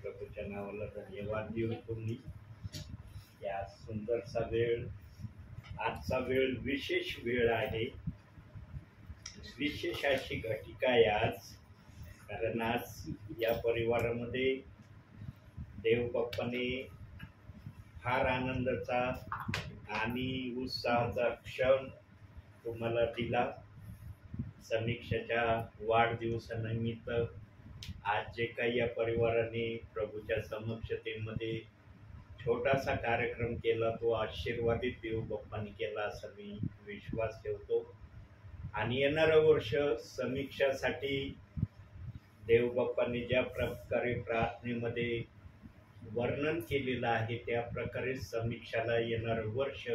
प्रभूच्या नावाला धन्यवाद देऊ. तुम्ही या सुंदरसा वेळ, आजचा वेळ विशेष वेळ आहे, विशेष अशी घटिका आहे आज. कारण आज या परिवारामध्ये देव बाप्पाने फार आनंदाचा आणि उत्साहाचा क्षण तुम्हाला दिला. समीक्षाच्या वाढदिवसानिमित्त आज जे काही या परिवाराने प्रभूच्या समक्षतेमध्ये छोटासा कार्यक्रम केला, तो आशीर्वादित देव बाप्पाने केला असं मी विश्वास ठेवतो. आणि येणारं वर्ष समीक्षासाठी देव बाप्पाने ज्या प्रकारे प्रार्थनेमध्ये वर्णन केलेलं आहे, त्या प्रकारे समीक्षाला येणारं वर्ष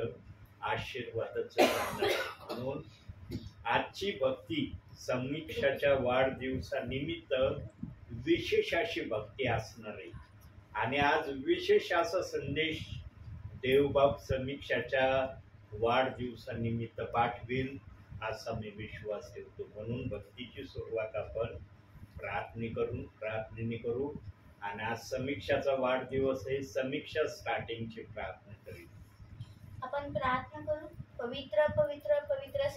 आशीर्वादाचं राहणार. म्हणून आजची भक्ती समीक्षाच्या वाढदिवसानिमित्त विशेष अशी भक्ती असणार आहे. आणि आज विशेष असा संदेश देवबाप समीक्षाच्या वाढदिवसानिमित्त पाठवेल असा मी विश्वास ठेवतो. म्हणून भक्तीची सुरुवात आपण प्रार्थनेने करू. आणि आज समीक्षाचा वाढदिवस आहे. समीक्षा स्टार्टिंगची प्रार्थना करेल. आपण प्रार्थना करू. पवित्र पवित्र पवित्र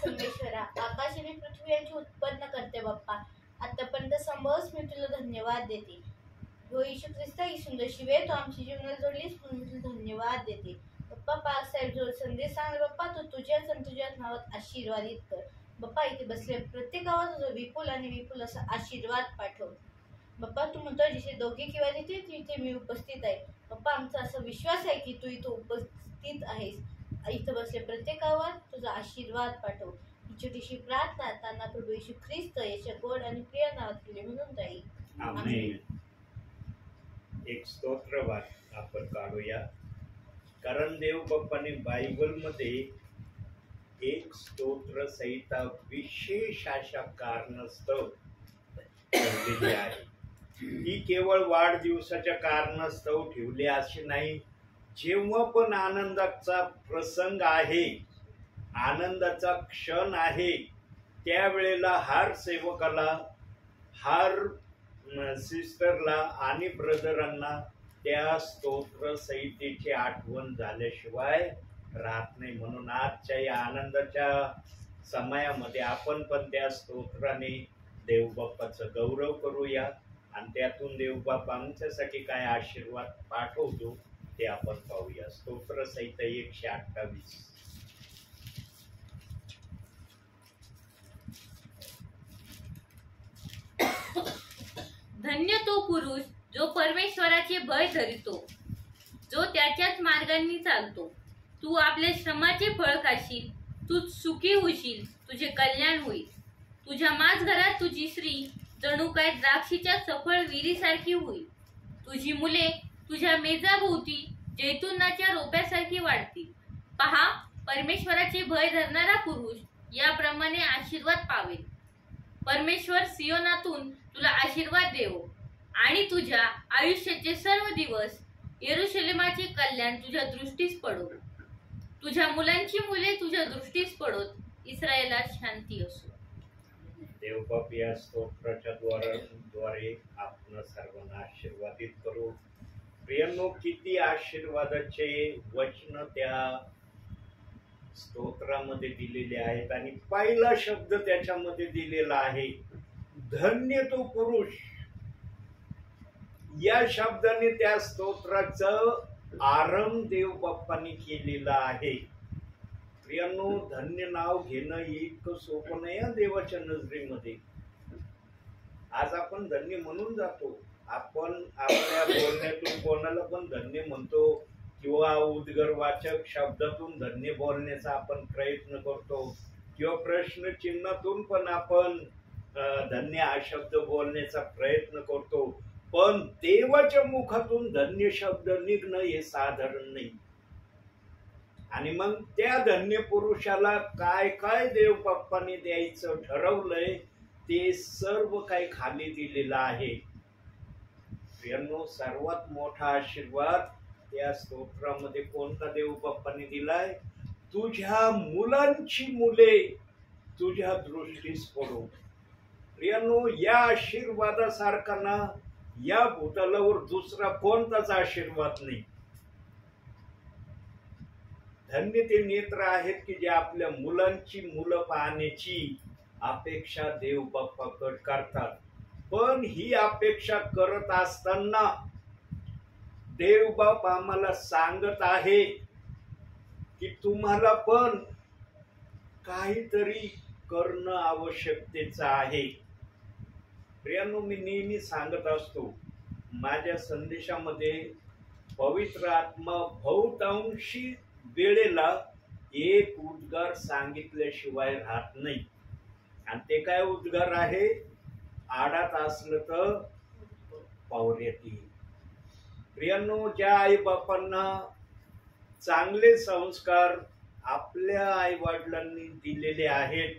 परमेश्वरा, आकाश आणि पृथ्वी यांची उत्पन्न करते बाप्पा, आतापर्यंत संभवच मी तुला धन्यवाद देते. हो येशू ख्रिस्ता, ही सुंदर शिवे तू आमची जीवनाला जोडलीस म्हणून मी तुला धन्यवाद देते. बाप्पा पासाहेब जोड संदेश सांग बाप्पा, तू तुझ्याच आणि तुझ्याच नावात आशीर्वादित कर. बाप्पा इथे बसले प्रत्येकावर तुझा विपुल आणि विपुल असा आशीर्वाद पाठव. बाप्पा तू म्हणतो जिथे दोघे किंवा तिथे मी उपस्थित आहे. बाप्पा आमचा असा विश्वास आहे की तू इथं उपस्थित आहेस. इथं बसले प्रत्येकावर तुझा आशीर्वाद पाठव. ही छोटीशी प्रार्थना त्यांना प्रभू येशू ख्रिस्त याच्या गोड आणि प्रिय नावात केले म्हणून जाईल. आमेन. एक स्तोत्रवाद आपण काढूया. कारण देव बाप्पाने बायबलमध्ये एक स्तोत्र संहिता विशेष अशा कारणास्तव ठेवलेली आहे. ही केवळ वाढदिवसाच्या कारणास्तव ठेवली अशी नाही. जेव्हा पण आनंदाचा प्रसंग आहे, आनंदाचा क्षण आहे, त्यावेळेला हर सेवकाला, हर सिस्टरला आणि ब्रदरांना त्या स्तोत्र संहितेची आठवण झाल्याशिवाय राहत नाही. म्हणून आजच्या या आनंदाच्या समयामध्ये आपण पण त्या स्तोत्राने देवबाप्पाचा गौरव करूया. आणि त्यातून देवबाप आमच्यासाठी काय आशीर्वाद पाठवतो ते आपण पाहूया. स्तोत्र संहिता 128. धन्य तो पुरुष जो परमेश्वराचे भय धरितो, जो त्याच्याच मार्गांनी चालतो. तू आपल्या श्रमाचे फळ खाशील, तू सुखी होशील, तुझे कल्याण होईल. तुझ्या माझ घरात तुझी स्त्री जणू काय द्राक्षीच्या सफळ विहिरीसारखी होईल. तुझी मुले तुझ्या मेजाभोवती जैतुनाच्या रोप्यासारखी वाढतील. पहा, परमेश्वराचे भय धरणारा पुरुष याप्रमाणे आशीर्वाद पावेल. परमेश्वर सियोनातून तुला आशीर्वाद देवो आणि तुझ्या आयुष्याचे सर्व दिवस येरुशलेमाचे कल्याण तुझ्या दृष्टीस पडो. तुझ्या मुलांची मुले तुझ्या दृष्टीस पडोत. इस्रायेलात शांती असो. देवबाप या स्तोत्राच्या द्वारे आपण सर्वांना आशीर्वादित करू. प्रियांनो, किती आशीर्वादाचे वचन त्या स्तोत्रामध्ये दिलेले आहेत. आणि पहिला शब्द त्याच्यामध्ये दिलेला आहे, धन्य तो पुरुष. या शब्दाने त्या स्तोत्राचं आरंभ देव बाप्पाने केलेला आहे. प्रियांनो, धन्य नाव घेणं इतकं सोपं नाही देवाच्या नजरेमध्ये. आज आपण धन्य म्हणून जातो. आपण आपल्या बोलण्यातून कोणाला पण धन्य म्हणतो किंवा उद्गारवाचक शब्दातून धन्य बोलण्याचा आपण प्रयत्न करतो किंवा प्रश्न चिन्हातून पण आपण धन्य हा शब्द बोलण्याचा प्रयत्न करतो. पण देवाच्या मुखातून धन्य शब्द निघणं हे साधारण नाही. आणि मग त्या धन्य पुरुषाला काय काय देव बाप्पाने द्यायचं ठरवलंय ते सर्व काही खाली दिलेलं आहे. प्रियांनो, सर्वात मोठा आशीर्वाद त्या स्तोत्रामध्ये कोणता देव बाप्पाने दिलाय? तुझ्या मुलांची मुले तुझ्या दृष्टीस पडो. प्रियांनो, या आशीर्वादासारखा ना या भूतलावर दुसरा कोणताच आशीर्वाद नाही. धन्य ते नेत्र आहेत की जे आपल्या मुलांची मुलं पाहण्याची अपेक्षा देव बाप्पाकडे करतात. पण ही अपेक्षा करत असताना देव बाप आम्हाला सांगत आहे की तुम्हाला पण काहीतरी करणं आवश्यकतेचं आहे. प्रियांनो, मी नेहमी सांगत असतो माझ्या संदेशामध्ये पवित्र आत्मा बहुतांशी वेळेला एक उद्गार सांगितल्याशिवाय राहत नाही. आणि ते काय उद्गार आहे? आडात असलं तर पावऱ्यात येईल. प्रियांनो, ज्या आई बापांना चांगले संस्कार आपल्या आई वडिलांनी दिलेले आहेत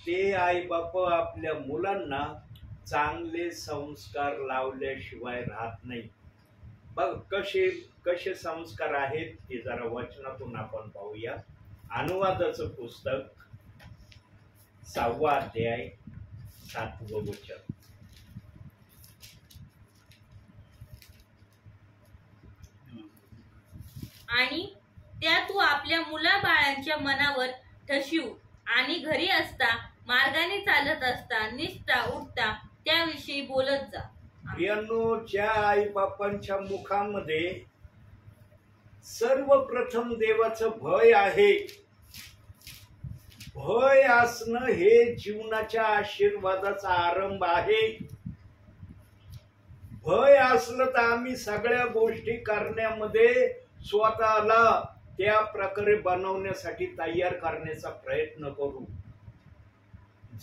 ते आई बाप आपल्या मुलांना चांगले संस्कार लावल्याशिवाय राहत नाही. बघ कसे कसे संस्कार आहेत ते जरा वचनातून आपण पाहूया. अनुवादाचं पुस्तक 6वा अध्याय 7वं वचन. आणि त्या तू आपल्या मुलाबाळांच्या मनावर ठशिव आणि घरी असता मार्गाने चालत असता निसता उठता त्याविषयी बोलत जा. प्रियांनो, ज्या आई बापांच्या मुखामध्ये सर्वप्रथम देवाचं भय आहे. भय असणं हे जीवनाच्या आशीर्वादाचा आरंभ आहे. भय असलं तर आम्ही सगळ्या गोष्टी करण्यामध्ये स्वतःला त्या प्रकारे बनवण्यासाठी तयार करण्याचा प्रयत्न करू.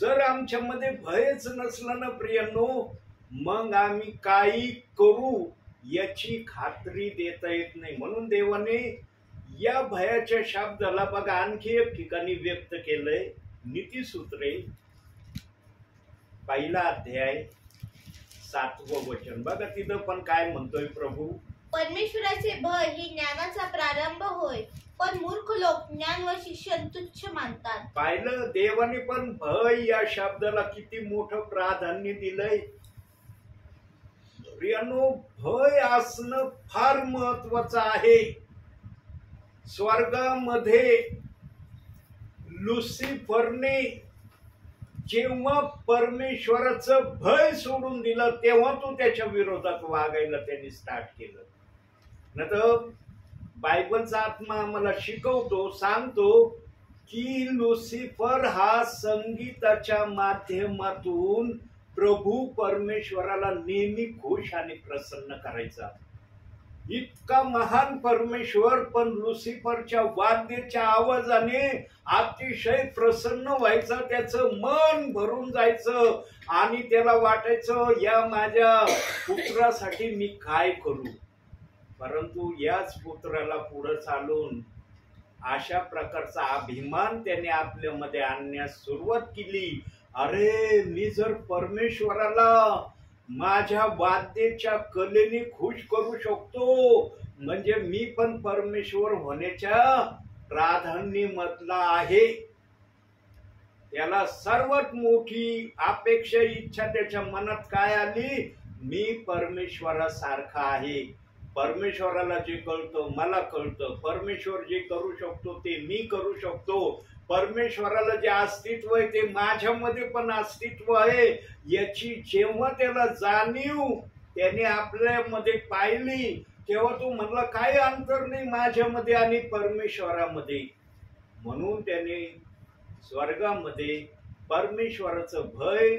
जर आमच्यामध्ये भयच नसलं ना प्रियांनो, मग आम्ही काही करू याची खात्री देता येत नाही. म्हणून देवाने या भयाच्या शब्दाला बघा आणखी एक ठिकाणी व्यक्त केलंय. नीतिसूत्रे 1 अध्याय 7वं वचन. बघा तिथं पण काय म्हणतोय प्रभू? परमेश्वराचे भय ही ज्ञानाचा प्रारंभ होय, पण मूर्ख लोक ज्ञान व शिक्षण तुच्छ मानतात. पाहिलं, देवाने पण भय या शब्दाला किती मोठं प्राधान्य दिलंय. प्रियांनो, भय असणं फार महत्वाचं आहे. स्वर्गामध्ये लुसिफरने जेव्हा परमेश्वराचं भय सोडून दिलं तेव्हा तो त्याच्या विरोधात वागायला त्यांनी स्टार्ट केलं. न तर बायबलचा आत्मा आम्हाला शिकवतो, सांगतो की लुसिफर हा संगीताच्या माध्यमातून प्रभू परमेश्वराला नेहमी खुश आणि प्रसन्न करायचा. इतका महान परमेश्वर, पण लुसिफरच्या वाद्याच्या आवाजाने अतिशय प्रसन्न व्हायचं, त्याचं मन भरून जायचं आणि त्याला वाटायचं या माझ्या पुत्रासाठी मी काय करू. परंतु याच पुत्राला पुढे चालून अशा प्रकारचा अभिमान त्याने आपल्यामध्ये आणण्यास सुरुवात केली. अरे, मी जर परमेश्वराला माझ्या वाद्याच्या कलेने खुश करू शकतो म्हणजे मी पण परमेश्वर होण्याच्या प्राधान्यामधला आहे. त्याला सर्वात मोठी अपेक्षा इच्छा त्याच्या मनात काय आली? मी परमेश्वरासारखा आहे. परमेश्वराला जे कळतं मला कळतं. परमेश्वर जे करू शकतो ते मी करू शकतो. परमेश्वराला जे अस्तित्व आहे ते माझ्यामध्ये पण अस्तित्व आहे याची जेव्हा त्याला जाणीव त्याने आपल्यामध्ये पाहिली तेव्हा तो म्हणला काही अंतर नाही माझ्यामध्ये आणि परमेश्वरामध्ये. म्हणून त्याने स्वर्गामध्ये परमेश्वराचं भय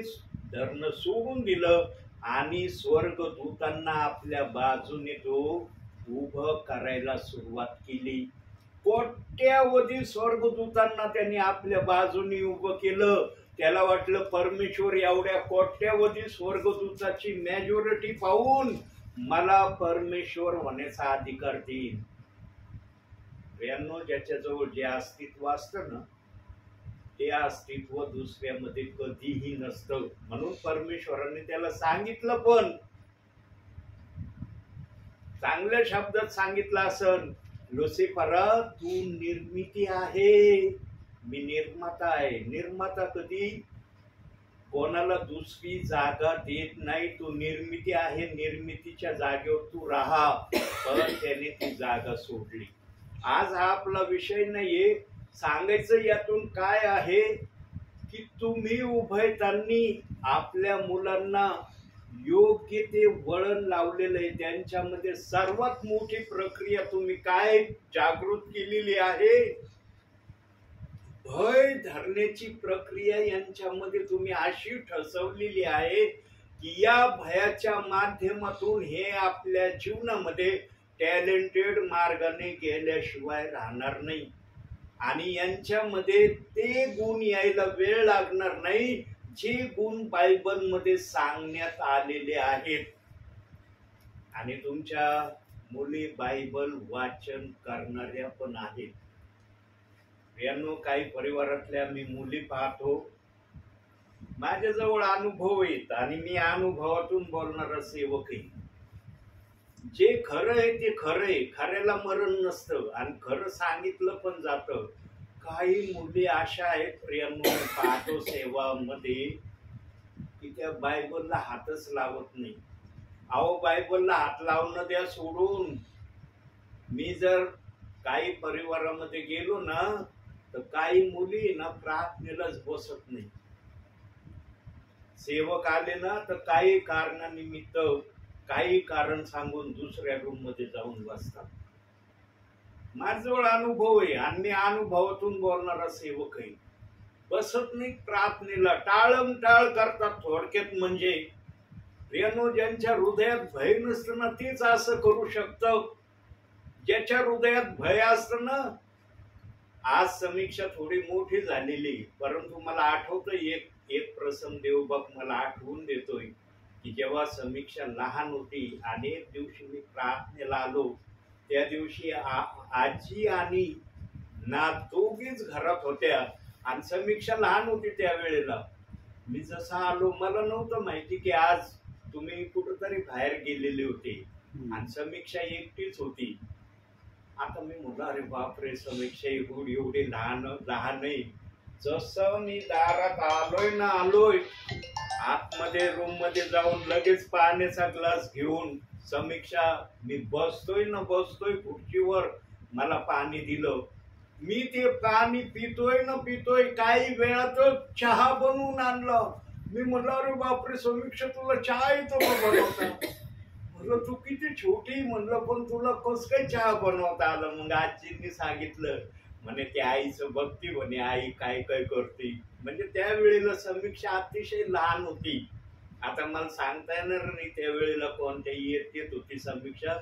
धरणं सोडून दिलं आणि स्वर्गदूतांना आपल्या बाजूने तो उभं करायला सुरुवात केली. कोट्यावधी स्वर्गदूतांना त्यांनी आपल्या बाजूने उभं केलं. त्याला वाटलं परमेश्वर एवढ्या कोट्यावधी स्वर्गदूताची मेजॉरिटी पाहून मला परमेश्वर होण्याचा अधिकार देईल. ज्याच्याजवळ जे अस्तित्व असतं ना ते अस्तित्व दुसऱ्यामध्ये कधीही नसतं. म्हणून परमेश्वराने त्याला सांगितलं, पण चांगल्या शब्दात सांगितलं असं, लुसिफरा तू निर्मिती आहे, मी निर्माता आहे. निर्माता कधी? कोणाला दुसरी जागा देत नाही. तू निर्मिती आहे, निर्मितीच्या जागेवर तू राहा, पण त्याने ती जागा सोडली. आज हा आपला विषय नाहीये. सांगायचं यातून काय आहे की तुम्ही उभयतांनी आपल्या मुलांना योग्य ते वळण लावलेलं आहे. त्यांच्यामध्ये सर्वात मोठी प्रक्रिया तुम्ही काय जागृत केलेली आहे? भय धरण्याची प्रक्रिया यांच्यामध्ये तुम्ही अशी ठसवलेली आहे की या भयाच्या माध्यमातून हे आपल्या जीवनामध्ये टॅलेंटेड मार्गाने गेल्याशिवाय राहणार नाही. आणि यांच्यामध्ये ते गुण यायला वेळ लागणार नाही जे गुण बायबलमध्ये सांगण्यात आलेले आहेत. आणि तुमच्या मुली बायबल वाचन करणाऱ्या पण आहेत. यांनो, काही परिवारातल्या मी मुली पाहतो, माझ्याजवळ अनुभव आहेत आणि मी अनुभवातून बोलणारा सेवक आहे. जे खरं आहे ते खरं आहे, खऱ्याला मरण नसतं आणि खरं सांगितलं पण जातं. काही मुली अशा आहेत प्रियांनो, पाहतो सेवामध्ये, की त्या बायबलला हातच लावत नाही. अहो, बायबलला हात लावणं द्या सोडून. मी जर काही परिवारामध्ये गेलो ना, तर काही मुली ना प्रार्थनेलाच बसत नाही. सेवक आले ना तर काही कारणानिमित्त काही कारण सांगून दुसऱ्या रूम मध्ये जाऊन बसतात. माझ्याजवळ अनुभव आहे आणि मी अनुभवातून बोलणारा सेवक आहे. बसत नाही प्रार्थनेला, टाळमटाळ करतात. थोडक्यात म्हणजे प्रियांनो, ज्यांच्या हृदयात भय नसतं ना तेच असं करू शकतं. ज्याच्या हृदयात भय असतं ना, आज समीक्षा थोडी मोठी झालेली, परंतु मला आठवतं एक प्रसंग देवबाप मला आठवून देतोय की जेव्हा समीक्षा लहान होती आणि एक दिवशी मी प्रार्थनेला आलो. त्या दिवशी आजी आणि नात दोघीच घरात होत्या आणि समीक्षा लहान होती त्यावेळेला. मी जसा आलो, मला नव्हतं माहिती की आज तुम्ही कुठेतरी बाहेर गेलेले होते आणि समीक्षा एकटीच होती. आता मी म्हटलं, अरे बापरे, समीक्षा एवढी लहान आहे. जसं मी दारात आलोय आतमध्ये रूम मध्ये जाऊन लगेच पाण्याचा ग्लास घेऊन समीक्षा, मी बसतोय खुर्चीवर, मला पाणी दिलं. मी ते पाणी पितोय काही वेळातच चहा बनवून आणलं. मी म्हटलं, अरे बापरे समीक्षा, तुला चहा येतो का बनवता? म्हणलं, तू किती छोटी, म्हणलं, पण तुला कस काय चहा बनवता आलं? मग आजींनी सांगितलं, म्हणे ते आईचं बघती, म्हणे आई काय काय करते. म्हणजे त्यावेळेला समीक्षा अतिशय लहान होती. आता मला सांगता येणार नाही त्यावेळेला कोणत्या येत होती समीक्षा,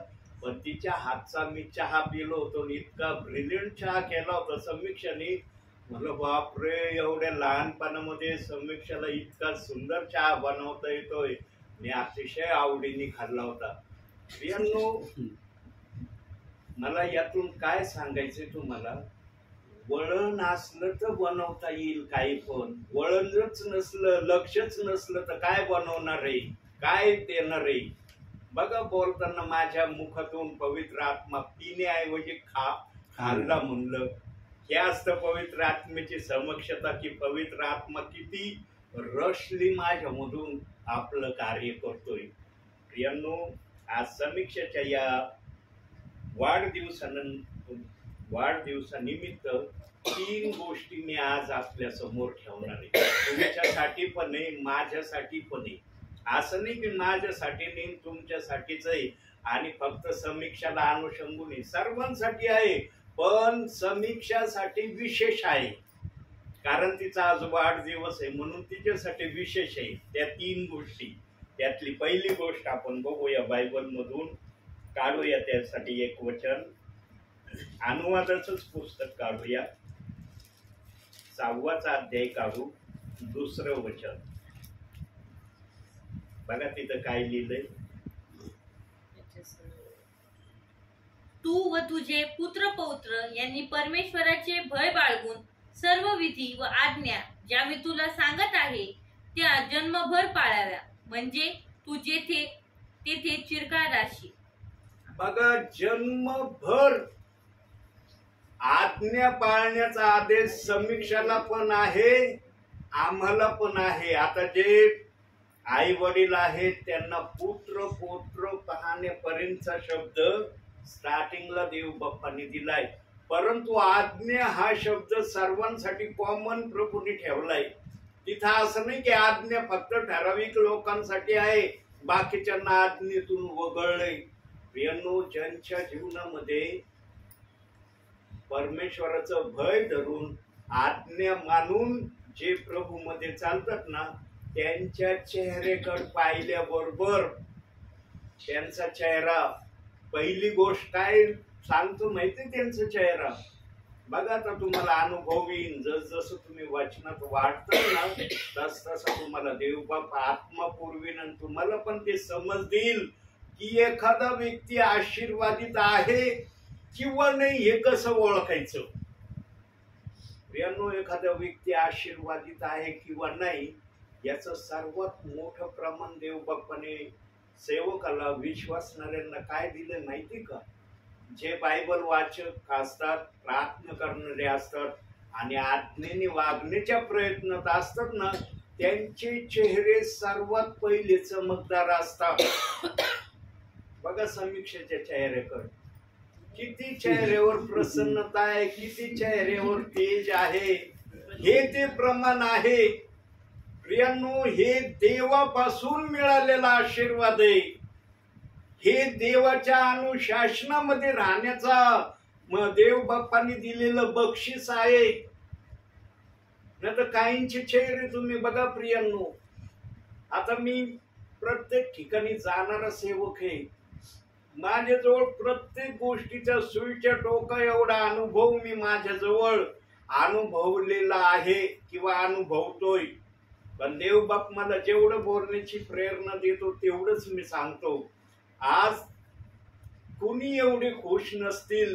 पण तिच्या हातचा मी चहा पिलो होतो. इतका ब्रिलियंट चहा केला होता समीक्षाने. म्हणलं, बापरे, एवढ्या लहानपणामध्ये समीक्षाला इतका सुंदर चहा बनवता येतोय. मी अतिशय आवडीने खाल्ला होता. प्रियांनो, मला यातून काय सांगायचंय तुम्हाला, वळण असलं तर बनवता येईल काही, पण वळणच नसलं, लक्षच नसलं तर काय बनवणार आहे, काय देणार आहे? बघा, बोलताना माझ्या मुखातून पवित्र आत्मा पिण्याऐवजी खाल्ला म्हणलं. हे असतं पवित्र आत्मेची समक्षता की पवित्र आत्मा किती रशली माझ्यामधून आपलं कार्य करतोय. प्रियांनो, आज समीक्षेच्या या वाढदिवसानिमित्त 3 गोष्टी मी आज आपल्या समोर ठेवणार आहे. तुमच्यासाठी पण आहे, माझ्यासाठी पण आहे. असं नाही की माझ्यासाठी नाही, तुमच्यासाठीच आहे आणि फक्त समीक्षाला अनुषंगून आहे, सर्वांसाठी आहे. पण समीक्षासाठी विशेष आहे, कारण तिचा आज वाढदिवस आहे म्हणून तिच्यासाठी विशेष आहे. त्या 3 गोष्टी, त्यातली पहिली गोष्ट आपण बघूया बायबल मधून, काढूया त्यासाठी एक वचन, अनुवादाचंच पुस्तक काढूया, 6वाचा अध्याय काढू, 2रं वचन. बघा तिथं काय लिहिलंय. तू व तुझे पुत्र पौत्र यांनी परमेश्वराचे भय बाळगून सर्व विधी व आज्ञा ज्या मी तुला सांगत आहे त्या जन्मभर पाळाव्या, म्हणजे तू जेथे तेथे चिरकाल राहशील. बघा, जन्मभर आज्ञा पाळण्याचा आदेश समीक्षाला पण आहे आम्हाला पण आहे. आता जे आई वडील आहेत त्यांना पुत्र पौत्र पाहण्यापर्यंतचा शब्द स्टार्टिंगला देव बाप्पांनी दिलाय, परंतु आज्ञा हा शब्द सर्वांसाठी कॉमन प्रभूंनी ठेवलाय. तिथं असं नाही की आज्ञा फक्त ठराविक लोकांसाठी आहे, बाकीच्यांना आज्ञेतून वगळलंय. प्रियांनो, ज्यांच्या जीवनामध्ये परमेश्वराचं भय धरून आज्ञा मानून जे प्रभू मध्ये चालतात ना, त्यांच्या चेहरेकडे पाहिल्याबरोबर त्यांचा चेहरा, पहिली गोष्ट काय सांगतो माहिती, त्यांचा चेहरा बघा. आता तुम्हाला अनुभव येईन, जसं तुम्ही वचनात वाढताल ना, तसं तुम्हाला देवबाप आत्मा पुरवीन आणि तुम्हाला पण ते समज देईल की एखादा व्यक्ती आशीर्वादित आहे किंवा नाही हे कसं ओळखायचं. प्रियांनो, एखादा व्यक्ती आशीर्वादित आहे किंवा नाही याचं सर्वात मोठं प्रमाण देवबाप्पाने सेवकाला, विश्वासणाऱ्यांना काय दिलं माहिती का? जे बायबल वाचक असतात, प्रार्थना करणारे असतात आणि आज्ञेने वागण्याच्या प्रयत्नात असतात ना, त्यांचे चेहरे सर्वात पहिले चमकदार असतात. बघा समीक्षेच्या चेहऱ्याकडे, किती चेहऱ्यावर प्रसन्नता आहे, किती चेहऱ्यावर तेज आहे, हे ते प्रमाण आहे. प्रियांनो, हे देवापासून मिळालेला आशीर्वाद आहे. हे देवाच्या अनुशासनामध्ये राहण्याचा देव बाप्पांनी दिलेलं बक्षीस आहे. नाही तर काहींचे चेहरे तुम्ही बघा प्रियांनो. आता मी प्रत्येक ठिकाणी जाणारा सेवक आहे, माझ्याजवळ प्रत्येक गोष्टीच्या सुईच्या टोका एवढा अनुभव मी माझ्याजवळ अनुभवलेला आहे किंवा अनुभवतोय. पण देवबाप मला जेवढं बोलण्याची प्रेरणा देतो तेवढंच मी सांगतो. आज कुणी एवढे खुश नसतील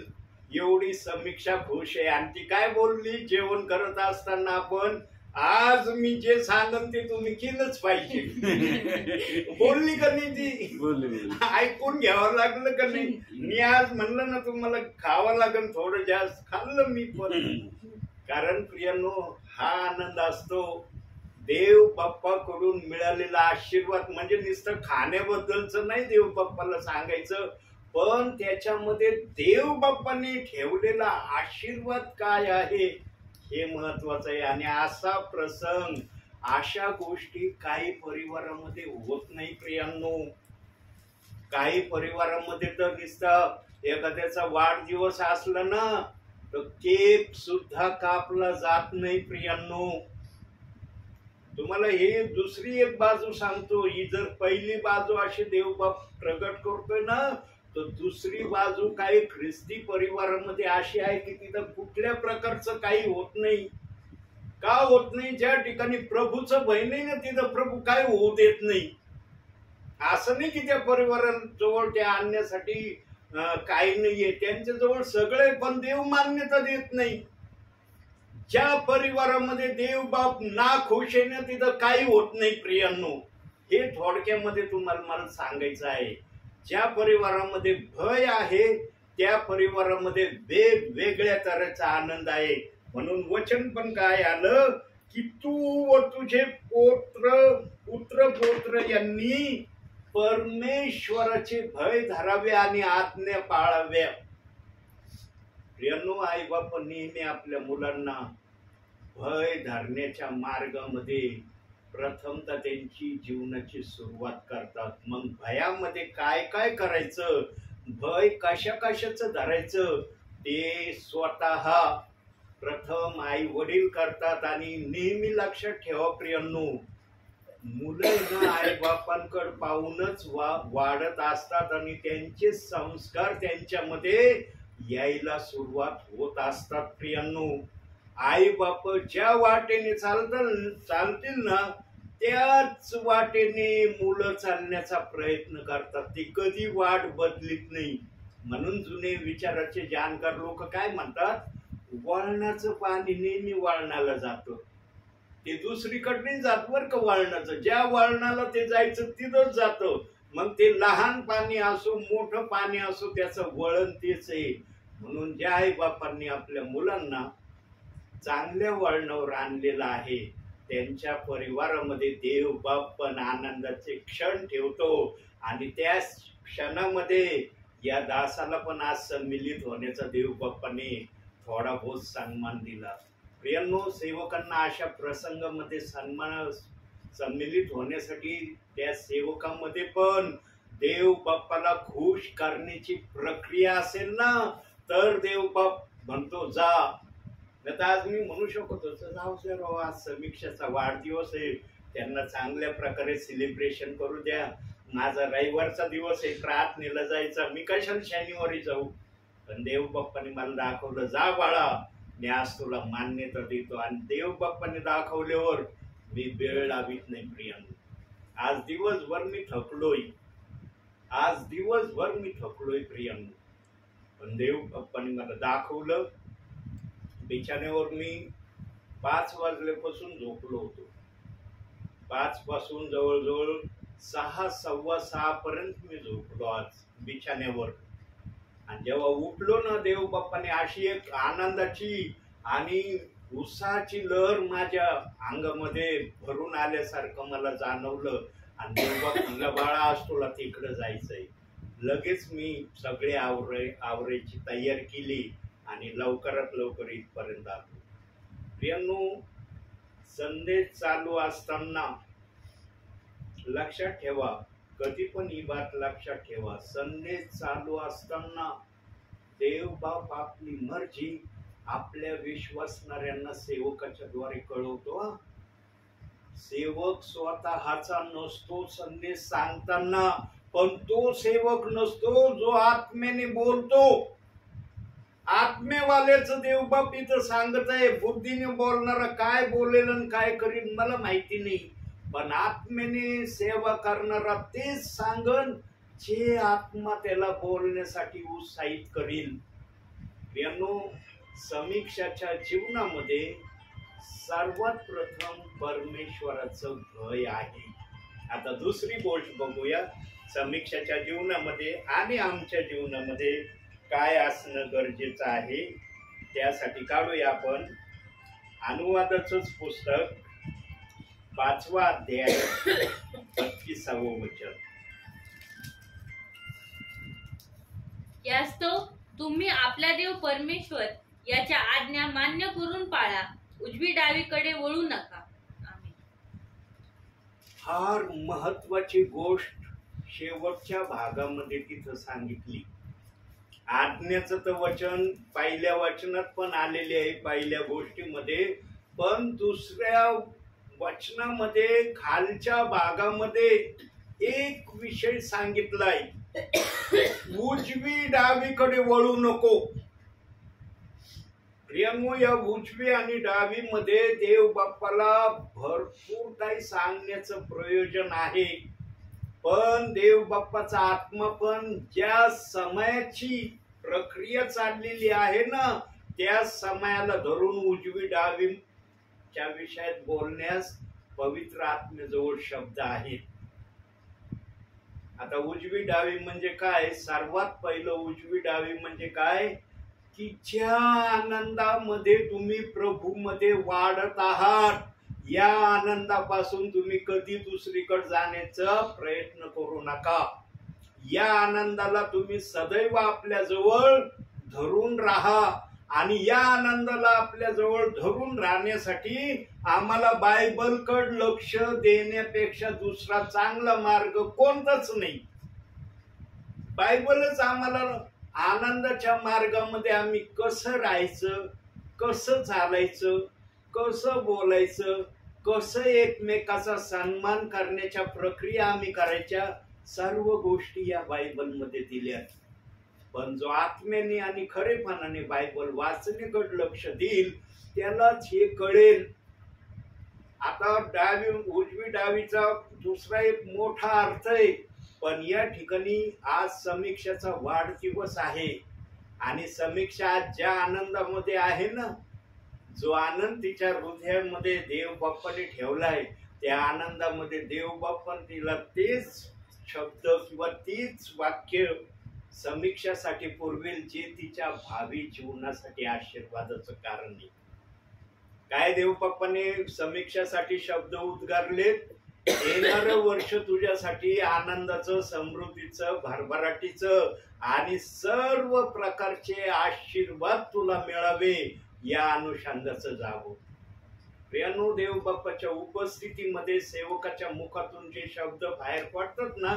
एवढी समीक्षा खुश आहे. आणि ती काय बोलली, जेवण करत असताना आपण, आज मी जे सांगन ते तुम्ही केलंच पाहिजे. बोलली का नाही ती? ऐकून घ्यावं लागलं का नाही? मी आज म्हणलं ना तुम्हाला खावं लागेल, थोडं जास्त खाल्लं मी पण. कारण प्रियांनो, हा आनंद असतो देव बाप्पाकडून मिळालेला आशीर्वाद. म्हणजे नुसतं खाण्याबद्दलचं नाही देव बाप्पाला सांगायचं, पण त्याच्यामध्ये देव बाप्पाने ठेवलेला आशीर्वाद काय आहे हे महत्वाचं आहे. आणि असा प्रसंग, अशा गोष्टी काही परिवारामध्ये होत नाही प्रियांनो. काही परिवारामध्ये तर नुसतं एखाद्याचा वाढदिवस असला ना तर केक सुद्धा कापला जात नाही प्रियांनो. तुम्हाला हे दुसरी एक बाजू सांगतो. ही जर पहिली बाजू अशी देवबाप प्रगट करतोय ना, तर दुसरी बाजू काही ख्रिस्ती परिवारामध्ये अशी आहे की तिथं कुठल्या प्रकारचं काही होत नाही. का होत नाही? ज्या ठिकाणी प्रभूचं भय नाही ना, तिथं प्रभू काय होऊ देत नाही. असं नाही की त्या परिवाराजवळ त्या आणण्यासाठी काही नाहीये, त्यांच्याजवळ सगळे, पण देव मान्यता देत नाही. ज्या परिवारामध्ये देव बाप ना खुश आहे ना, तिथं काही होत नाही प्रियांनो. हे थोडक्यामध्ये तुम्हाला मला सांगायचं आहे. ज्या परिवारामध्ये भय आहे त्या परिवारामध्ये वेगवेगळ्या तऱ्हेचा आनंद आहे. म्हणून वचन पण काय आलं की तू व तुझे पुत्र पौत्र यांनी परमेश्वराचे भय धरावे आणि आज्ञा पाळाव्या. प्रियांनो, आई बाप नेहमी आपल्या मुलांना भय धरण्याच्या मार्गामध्ये प्रथमतः त्यांची जीवनाची सुरुवात करतात. मग भयामध्ये काय काय करायचं, भय कशा कशाचं धरायचं ते स्वतः प्रथम आई वडील करतात. आणि नेहमी लक्षात ठेवा प्रियांनो, मुलं आई बापांकडे पाहूनच वाढत असतात आणि त्यांचे संस्कार त्यांच्यामध्ये यायला सुरुवात होत असतात प्रियांनो. आई बाप ज्या वाटेने चालतील ना त्याच वाटेने मुलं चालण्याचा प्रयत्न करतात. ते कधी वाट बदलीत नाही. म्हणून जुने विचाराचे जाणकार लोक काय म्हणतात, वळणाचं पाणी नेहमी वळणाला जातं, ते दुसरीकडे नाही जात बरं का. वळणाचं ज्या वळणाला ते जायचं तिथंच जातं. मग ते लहान पाणी असो मोठं पाणी असो त्याचं वळण तेच आहे. म्हणून ज्या आई बापांनी आपल्या मुलांना चांगल्या वळणावर आणलेलं आहे त्यांच्या परिवारामध्ये देव बाप पण आनंदाचे क्षण ठेवतो आणि त्या क्षणामध्ये या दासाला पण आज सम्मिलित होण्याचा देव बाप्पाने थोडा बहुत सन्मान दिला. प्रियांनो, सेवकांना अशा प्रसंगामध्ये सम्मिलित होण्यासाठी त्या सेवकांमध्ये पण देव बाप्पाला खुश करण्याची प्रक्रिया असेल ना, तर देव बाप म्हणतो जा. आता आज मी म्हणू शकतो जाऊ सर, आज समीक्षाचा वाढदिवस आहे, त्यांना चांगल्या प्रकारे सेलिब्रेशन करू द्या. माझा रविवारचा दिवस आहे, प्रार्थनेला जायचा, मी कशाला शनिवारी जाऊ. पण देव बाप्पाने मला दाखवलं, जा बाळा, मी आज तुला मान्यता देतो. आणि देव बाप्पाने दाखवल्यावर मी वेळ लावित नाही. प्रियांनो, आज दिवसभर मी थकलोय प्रियांनो, पण देव बाप्पाने मला दाखवलं. बिछाण्यावर मी 5 वाजल्यापासून झोपलो होतो. 5 पासून जवळजवळ 6, 6:15 पर्यंत मी झोपलो आज बिछाण्यावर. आणि जेव्हा उठलो ना, देव बाप्पाने अशी एक आनंदाची आणि उत्साहाची लहर माझ्या अंगामध्ये भरून आल्यासारखं मला जाणवलं. आणि देव बाप्पा म्हणला, बाळा आज तुला तिकडे जायचंय. लगेच मी सगळे आवरायची तयारी केली आणि लवकरात लवकर इथपर्यंत आलो. प्रियांनो, संदेश चालू असताना लक्षात ठेवा, कधी पण ही बात लक्षात ठेवा, संदेश चालू असताना देव बाप आपली मर्जी आपल्या विश्वासणाऱ्यांना सेवकाच्या द्वारे कळवतो. सेवक स्वतःचा नसतो संदेश सांगताना, पण तो सेवक नसतो जो आत्म्याने बोलतो. आत्मेवाल्याच देव बाप इथं सांगत आहे. बुद्धीने बोलणारा काय बोलेल आणि काय करील मला माहिती नाही, पण आत्म्याने सेवा करणारा तेच सांगन जे आत्मा त्याला बोलण्यासाठी उत्साहित करील. प्रियांनो, समीक्षाच्या जीवनामध्ये सर्वात प्रथम परमेश्वराचं भय आहे. आता दुसरी गोष्ट बघूया, समीक्षाच्या जीवनामध्ये आणि आमच्या जीवनामध्ये काय असणं गरजेचं आहे. त्यासाठी काढूया आपण अनुवादाचंच पुस्तक 5वा अध्याय 35वे वचन. यास्तव तुम्ही आपला देव परमेश्वर याच्या आज्ञा मान्य करून पाळा, उजवी डावीकडे वळू नका. आमेन. फार महत्वाची गोष्ट शेवटच्या भागामध्ये तिथं सांगितली. आज्ञाचं तर वचन पहिल्या वचनात पण आलेले आहे, पहिल्या गोष्टीमध्ये, पण दुसऱ्या वचनामध्ये खालच्या भागामध्ये एक विषय सांगितलाय, उजवी डावीकडे वळू नको. प्रियांनो, या उजवी आणि डावी मध्ये देव बाप्पाला भरपूर काही सांगण्याचं प्रयोजन आहे. पण देव बाप्पाचा आत्मा पण ज्या समयाची प्रक्रिया चाललेली आहे ना, त्या समयाला धरून उजवी डावीच्या विषयात बोलण्यास पवित्र आत्म्याजवळ शब्द आहेत. आता उजवी डावी म्हणजे काय? सर्वात पहिलं उजवी डावी म्हणजे काय की ज्या आनंदामध्ये तुम्ही प्रभूमध्ये वाढत आहात, या आनंदापासून तुम्ही कधी दुसरीकडे जाण्याचा प्रयत्न करू नका. या आनंदाला तुम्ही सदैव आपल्या जवळ धरून राहा. आणि या आनंदाला आपल्या जवळ धरून राहण्यासाठी आम्हाला बायबलकडे लक्ष देण्यापेक्षा दुसरा चांगला मार्ग कोणताच नाही. बायबलच आम्हाला आनंदाच्या मार्गामध्ये आम्ही कसं राहायचं, कसं चालायचं, कसं बोलायचं, कसं एकमेकाचा सन्मान करण्याच्या प्रक्रिया आम्ही करायच्या, सर्व गोष्टी या बायबलमध्ये दिल्या. पण जो आत्म्याने आणि खरेपणाने बायबल वाचण्याकडे लक्ष देईल त्यालाच हे कळेल. आता उजवी डावीचा दुसरा एक मोठा अर्थ आहे. पण या ठिकाणी आज समीक्षाचा वाढदिवस आहे आणि समीक्षा आज ज्या आनंदामध्ये आहे ना, जो आनंद तिच्या हृदयामध्ये देव बाप्पाने ठेवलाय, त्या आनंदामध्ये देव बाप्पाने तिला तेच शब्द किंवा तीच वाक्य समीक्षासाठी पुरवेल जे तिच्या भावी जीवनासाठी आशीर्वादाचं कारण आहे. काय देवबाप्पाने समीक्षासाठी शब्द उद्गारलेत, येणारं वर्ष तुझ्यासाठी आनंदाचं, समृद्धीचं, भरभराटीचं आणि सर्व प्रकारचे आशीर्वाद तुला मिळावे या अनुषंगाचं जावं. प्रियांनो, देवबाप्पाच्या उपस्थितीमध्ये सेवकाच्या मुखातून जे शब्द बाहेर पडतात ना,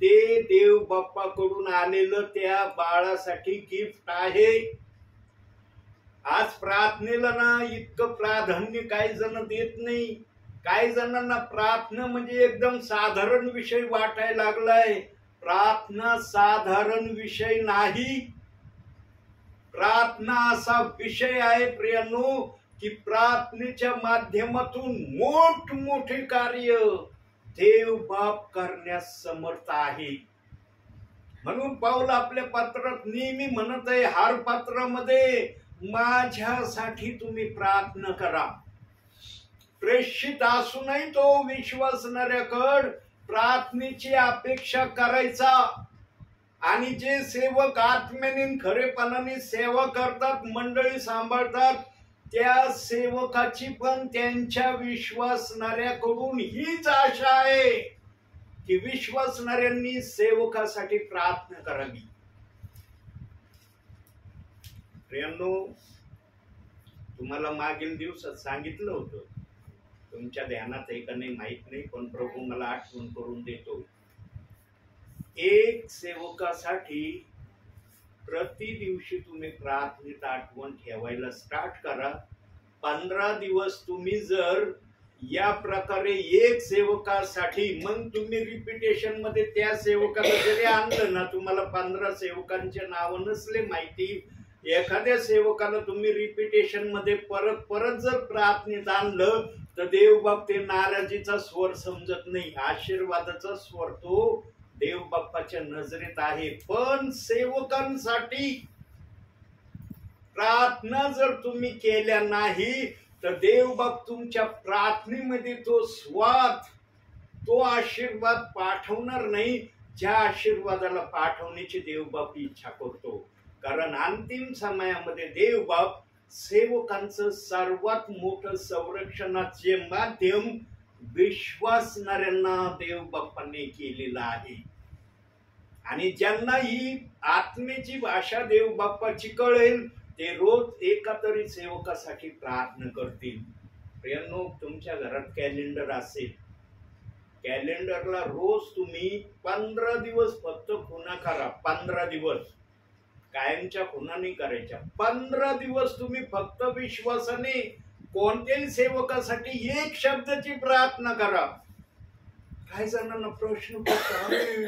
ते देवबाप्पाकडून आलेलं त्या बाळासाठी गिफ्ट आहे. आज प्रार्थनेला ना इतकं प्राधान्य काही जण देत नाही. काही जणांना प्रार्थना म्हणजे एकदम साधारण विषय वाटायला लागलाय. प्रार्थना साधारण विषय नाही. प्रार्थना असा विषय आहे प्रियांनो की प्रार्थनेच्या माध्यमातून मोठमोठे कार्य देव बाप करण्यास समर्थ आहे. म्हणून पाऊल आपल्या पत्रात नेहमी म्हणत आहे, हर पत्रामध्ये माझ्यासाठी तुम्ही प्रार्थना करा. प्रेषित असूनही तो विश्वासणाऱ्याकडे प्रार्थनेची अपेक्षा करायचा. आणि जे सेवक आत्म्याने खरेपणाने सेवा करतात, मंडळी सांभाळतात, त्या सेवकाची पण त्यांच्या विश्वासणाऱ्याकडून हीच आशा आहे की विश्वासणाऱ्यांनी सेवकासाठी प्रार्थना करावी. प्रियांनो, तुम्हाला मागील दिवसात सांगितलं होतं, तुमच्या ध्यानात आहे का नाही माहित नाही, पण प्रभू मला आठवण करून देतो. एक सेवकासाठी प्रति दिवशी तुम्ही प्रार्थनेत आठवण ठेवायला स्टार्ट करा. 15 दिवस तुम्ही जर या प्रकारे एक सेवकासाठी, मग तुम्ही रिपिटेशन मध्ये त्या सेवकाला जरी आणलं ना, तुम्हाला 15 सेवकांचे नाव नसले माहिती, एखाद्या सेवकाला तुम्ही रिपिटेशन मध्ये परत परत जर प्रार्थनेत आणलं तर देवबाप ते नाराजीचा स्वर समजत नाही, आशीर्वादाचा स्वर तो देवबाप्पाच्या नजरेत आहे. पण सेवकांसाठी प्रार्थना जर तुम्ही केल्या नाही तर देवबाप तुमच्या प्रार्थनेमध्ये तो स्वाद, तो आशीर्वाद पाठवणार नाही, ज्या आशीर्वादाला पाठवण्याची देवबाप इच्छा करतो. कारण अंतिम समयामध्ये देवबाप सेवकांचं सर्वात मोठं संरक्षणाचे माध्यम विश्वासणाऱ्यांना देवबाप्पाने केलेलं आहे. आणि ज्यांना ही आत्मेची भाषा देवबाप्पाची कळेल ते रोज एका तरी सेवकासाठी प्रार्थना करतील. प्रियांनो, तुमच्या घरात कॅलेंडर असेल, कॅलेंडरला रोज तुम्ही 15 दिवस फक्त खुणा करा. 15 दिवस, कायमच्या खुणा नाही करायच्या. 15 दिवस तुम्ही फक्त विश्वासाने कोणत्याही सेवकासाठी एक शब्दाची प्रार्थना करा. काही जणांना प्रश्न पडतो,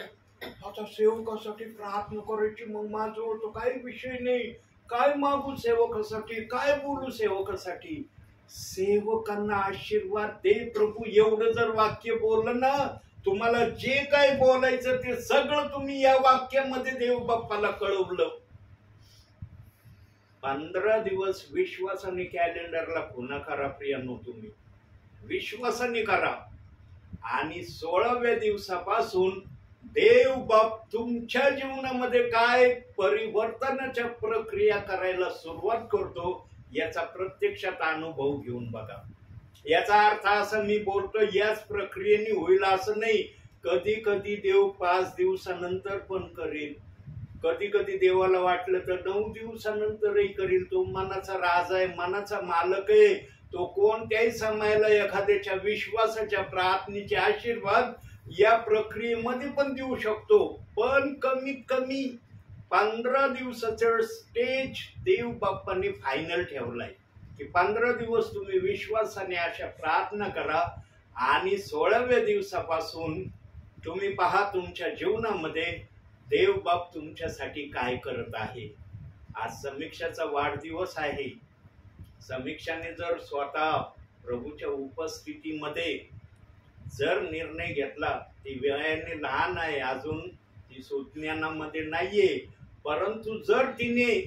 आता सेवकासाठी प्रार्थना करायची, मग माझं तो काही विषय नाही, काय मागू सेवकासाठी, काय बोलू सेवकासाठी. सेवकांना आशीर्वाद दे प्रभू, एवढं जर वाक्य बोललं ना, तुम्हाला जे काय बोलायचं ते सगळं तुम्ही या वाक्यामध्ये देवबाप्पाला कळवलं. 15 दिवस विश्वासाने कॅलेंडरला खुणा करा प्रियांनो, तुम्ही विश्वासाने करा. आणि 16व्या दिवसापासून देवबाप तुमच्या जीवनामध्ये काय परिवर्तनाच्या प्रक्रिया करायला सुरुवात करतो याचा प्रत्यक्षात अनुभव घेऊन बघा. याचा अर्थ असा मी बोलतो याच प्रक्रियेने होईल असं नाही. कधी कधी देव 5 दिवसानंतर पण करेल, कधी कधी देवाला वाटलं तर 9 दिवसानंतरही करेल. तो मनाचा राजा आहे, मनाचा मालक आहे. तो कोणत्याही समयाला एखाद्याच्या विश्वासाच्या प्रार्थनेचे आशीर्वाद या प्रक्रियेमध्ये पण देऊ शकतो. पण कमीत कमी 15 दिवसाचं स्टेज देव बाप्पांनी फायनल ठेवलाय की 15 दिवस तुम्ही विश्वासाने अशा प्रार्थना करा. आणि 16व्या दिवसापासून तुम्ही पहा तुमच्या जीवनामध्ये देवबाप तुमच्यासाठी काय करत आहे. आज समीक्षाचा वाढदिवस आहे. समीक्षाने जर स्वतः प्रभूच्या उपस्थितीमध्ये जर निर्णय घेतला, ती वयाने लहान आहे अजून, ती सुज्ञानामध्ये नाहीये, परंतु जर तिने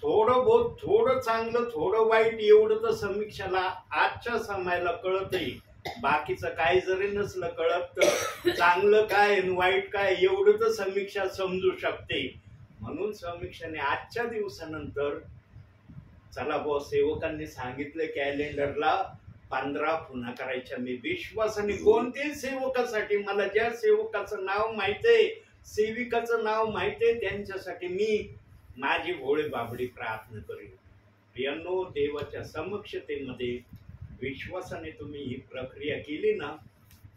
थोडं चांगलं थोडं वाईट एवढं तर समीक्षाला आजच्या समयाला कळतही. बाकीचं काय जरी नसलं कळत तर चांगलं काय आणि वाईट काय एवढं तर समीक्षा समजू शकते. म्हणून समीक्षाने आजच्या दिवसानंतर चला बुवा, सेवकांनी सांगितलं कॅलेंडरला 15 पुन्हा करायच्या. मी विश्वासाने कोणत्याही सेवकासाठी, मला ज्या सेवकाचं नाव माहितीये, सेविकाचं नाव माहितीये, त्यांच्यासाठी मी माझी भोळे बाबडी प्रार्थना करेन. प्रियांनो, देवाच्या समक्षतेमध्ये विश्वासाने तुम्ही ही प्रक्रिया केली ना,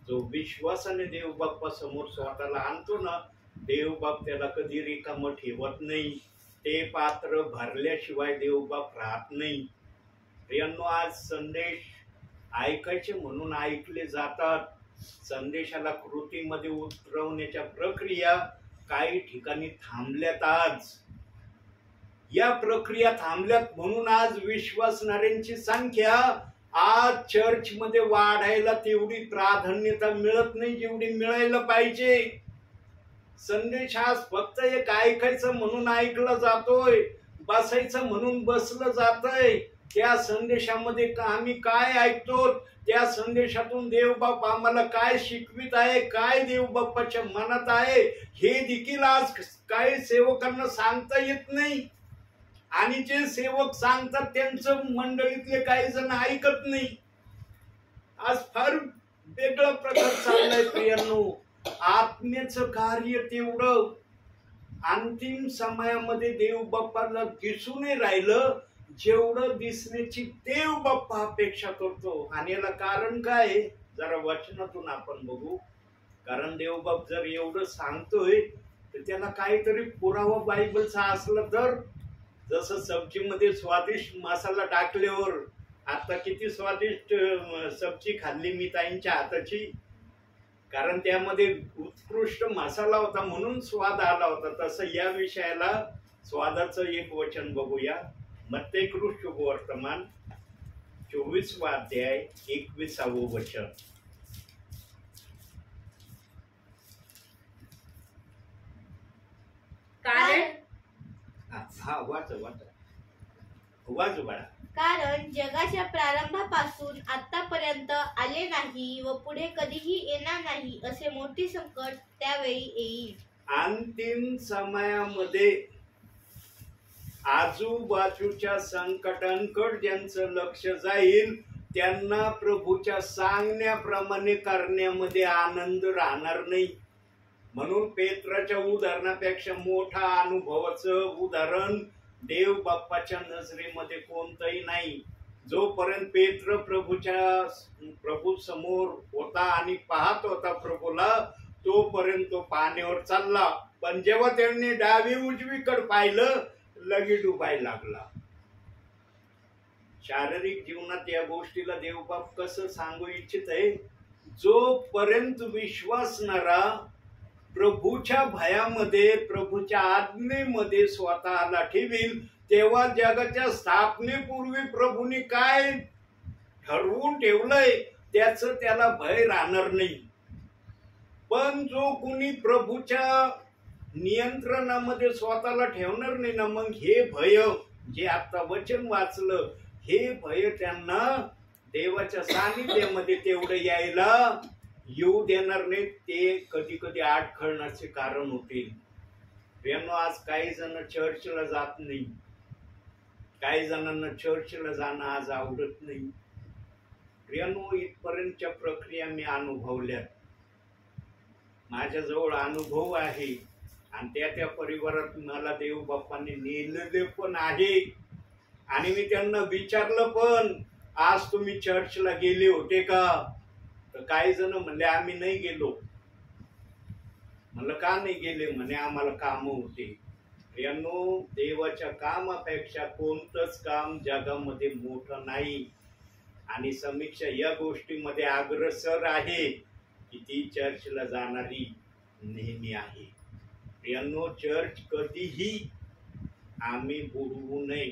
जो विश्वासाने देव बाप्पा समोर स्वतःला आणतो ना, देव बाप त्याला कधी रिकामं ठेवत नाही. ते पात्र भरल्याशिवाय देव बाप राहत नाही. प्रियांनो, आज संदेश ऐकायचे म्हणून ऐकले जातात. संदेशाला कृतीमध्ये उतरवण्याच्या प्रक्रिया काही ठिकाणी थांबल्यात. आज या प्रक्रिया थांबल्यात म्हणून आज विश्वासणाऱ्यांची संख्या आज चर्च मध्ये वाढायला तेवढी प्राधान्यता मिळत नाही जेवढी मिळायला पाहिजे. संदेश आज फक्त एक ऐकायचं म्हणून ऐकला जातोय, बसायचं म्हणून बसलं जातंय. त्या संदेशामध्ये आम्ही काय ऐकतो, त्या संदेशातून देवबाप आम्हाला काय शिकवित आहे, काय देवबाप्पाच्या मनात आहे, हे देखील आज काही सेवकांना सांगता येत नाही. आणि जे सेवक सांगतात त्यांचं मंडळीतले काही जण ऐकत नाही. आज फार वेगळा प्रकार चाललाय प्रियांनो. आत्म्याचं कार्य तेवढं अंतिम समयामध्ये देव बाप्पाला दिसून नाही राहिलं जेवढं दिसण्याची देव बाप्पा अपेक्षा करतो. आणि याला कारण काय, जरा वचनातून आपण बघू. कारण देवबाप जर एवढं सांगतोय तर त्याला काहीतरी पुरावा बायबलचा असला तर. जसं सब्जीमध्ये स्वादिष्ट मसाला टाकल्यावर आता किती स्वादिष्ट सब्जी खाल्ली मी ताईंच्या हाताची, कारण त्यामध्ये उत्कृष्ट मसाला होता म्हणून स्वाद आला होता. तसं या विषयाला स्वादाचं एक वचन बघूया. मत्ती शुभवर्तमान 24 अध्याय 21 वचन. कारण हा वाच बाळा. कारण जगाच्या प्रारंभापासून आतापर्यंत आले नाही व पुढे कधीही येणार नाही असे मोठे संकट त्यावेळी येईल. अंतिम समयामध्ये आजूबाजूच्या संकटांकडे ज्यांचं लक्ष जाईल त्यांना प्रभूच्या सांगण्याप्रमाणे करण्यामध्ये आनंद राहणार नाही. म्हणून पेत्राच्या उदाहरणापेक्षा मोठा अनुभवाचं उदाहरण देव बाप्पाच्या नजरेमध्ये कोणतंही नाही. जोपर्यंत पेत्र प्रभू समोर होता आणि पाहत होता प्रभूला, तोपर्यंत तो पाण्यावर चालला. पण जेव्हा त्यांनी डावी उजवीकडे पाहिलं लगेच डुबायला लागला. शारीरिक जीवनात या गोष्टीला देवबाप कसं सांगू इच्छित आहे, जोपर्यंत विश्वासणारा प्रभूच्या भयामध्ये, प्रभूच्या आज्ञेमध्ये स्वतःला ठेवील, तेव्हा जगाच्या स्थापनेपूर्वी प्रभूने काय ठरवून ठेवलंय त्याचं त्याला भय राहणार नाही. पण जो कुणी प्रभूच्या नियंत्रणामध्ये स्वतःला ठेवणार नाही ना, मग हे भय जे आता वचन वाचलं, हे भय त्यांना देवाच्या सानिध्यामध्ये तेवढं यायला येऊ देणार नाही. ते कधी कधी आडखळण्याचे कारण होतील. प्रियांनो, आज काही जण चर्चला जात नाही, काही जणांना चर्चला जाणं आज आवडत नाही. प्रियांनो, इथपर्यंतच्या प्रक्रिया मी अनुभवल्यात. माझ्याजवळ अनुभव आहे आणि त्या परिवारात मला देव बाप्पांनी नेलेले पण आहे. आणि मी त्यांना विचारलं पण, आज तुम्ही चर्चला गेले होते का? तर काही जण म्हणले आम्ही नाही गेलो. म्हणलं का नाही गेले? म्हणे आम्हाला काम होते. यांनो, देवाच्या कामापेक्षा कोणतंच काम जगामध्ये मोठं नाही. आणि समीक्षा या गोष्टीमध्ये अग्रसर आहे की ती चर्चला जाणारी नेहमी आहे. यांनो, चर्च कधीही आम्ही बुडवू नये.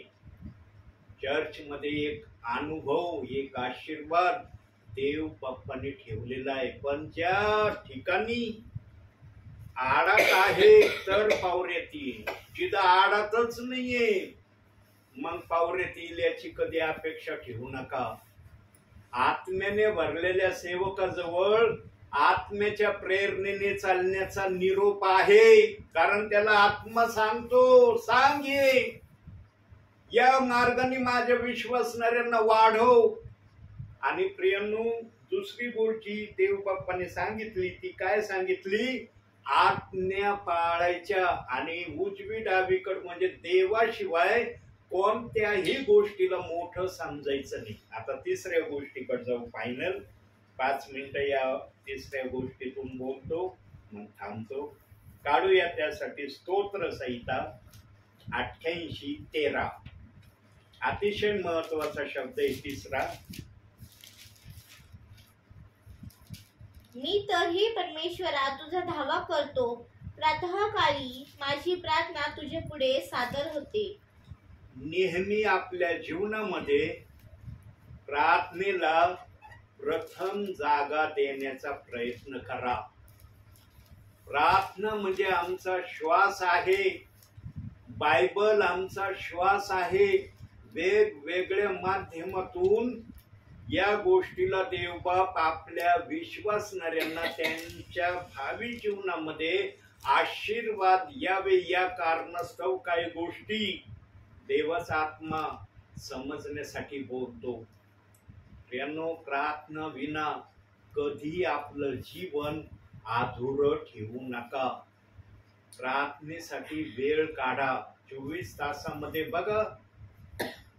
चर्च मध्ये एक अनुभव, एक आशीर्वाद देव बाप्पाने ठेवलेला आहे. पण ज्या ठिकाणी आडात आहे तर पावऱ्यात येईल, जिथं आडातच नाहीये मग पावऱ्यात येईल याची कधी अपेक्षा ठेवू नका. आत्म्याने भरलेल्या सेवकाजवळ आत्म्याच्या प्रेरणेने चालण्याचा निरोप आहे. कारण त्याला आत्मा सांगतो, सांग या मार्गाने माझ्या विश्वासणाऱ्यांना वाढव. आणि प्रियांनो, दुसरी गोष्टी देव बाप्पाने सांगितली, ती काय सांगितली? आज्ञा पाळायच्या आणि उजवी डावीकड म्हणजे देवाशिवाय कोणत्याही गोष्टीला मोठं समजायचं नाही. आता तिसऱ्या गोष्टीकडे जाऊ. फायनल 5 मिनिटं या तिसऱ्या गोष्टीतून बोलतो, मग थांबतो. काढूया त्यासाठी स्तोत्र संहिता 88:13. अतिशय महत्वाचा शब्द आहे तिसरा. मी तरही परमेश्वरा तुझा धावा करतो. प्रातःकाळी माझी प्रार्थना तुझे पुढे सादर होते. नेहमी आपल्या जीवनामध्ये प्रार्थनेला प्रथम जागा देण्याचा प्रयत्न करा. प्रार्थना म्हणजे आमचा श्वास आहे. बायबल आमचा श्वास आहे. वेगवेगळ्या माध्यमातून या गोष्टीला देवबाप आपल्या विश्वासणाऱ्यांना त्यांच्या भावी जीवनामध्ये आशीर्वाद यावे या कारणास्तव काही गोष्टी देवाचा आत्मा समजण्यासाठी बोलतो. प्रियांनो, प्रार्थना विना कधी आपलं जीवन अधुरं ठेवू नका. प्रार्थनेसाठी वेळ काढा. 24 तासामध्ये बघा,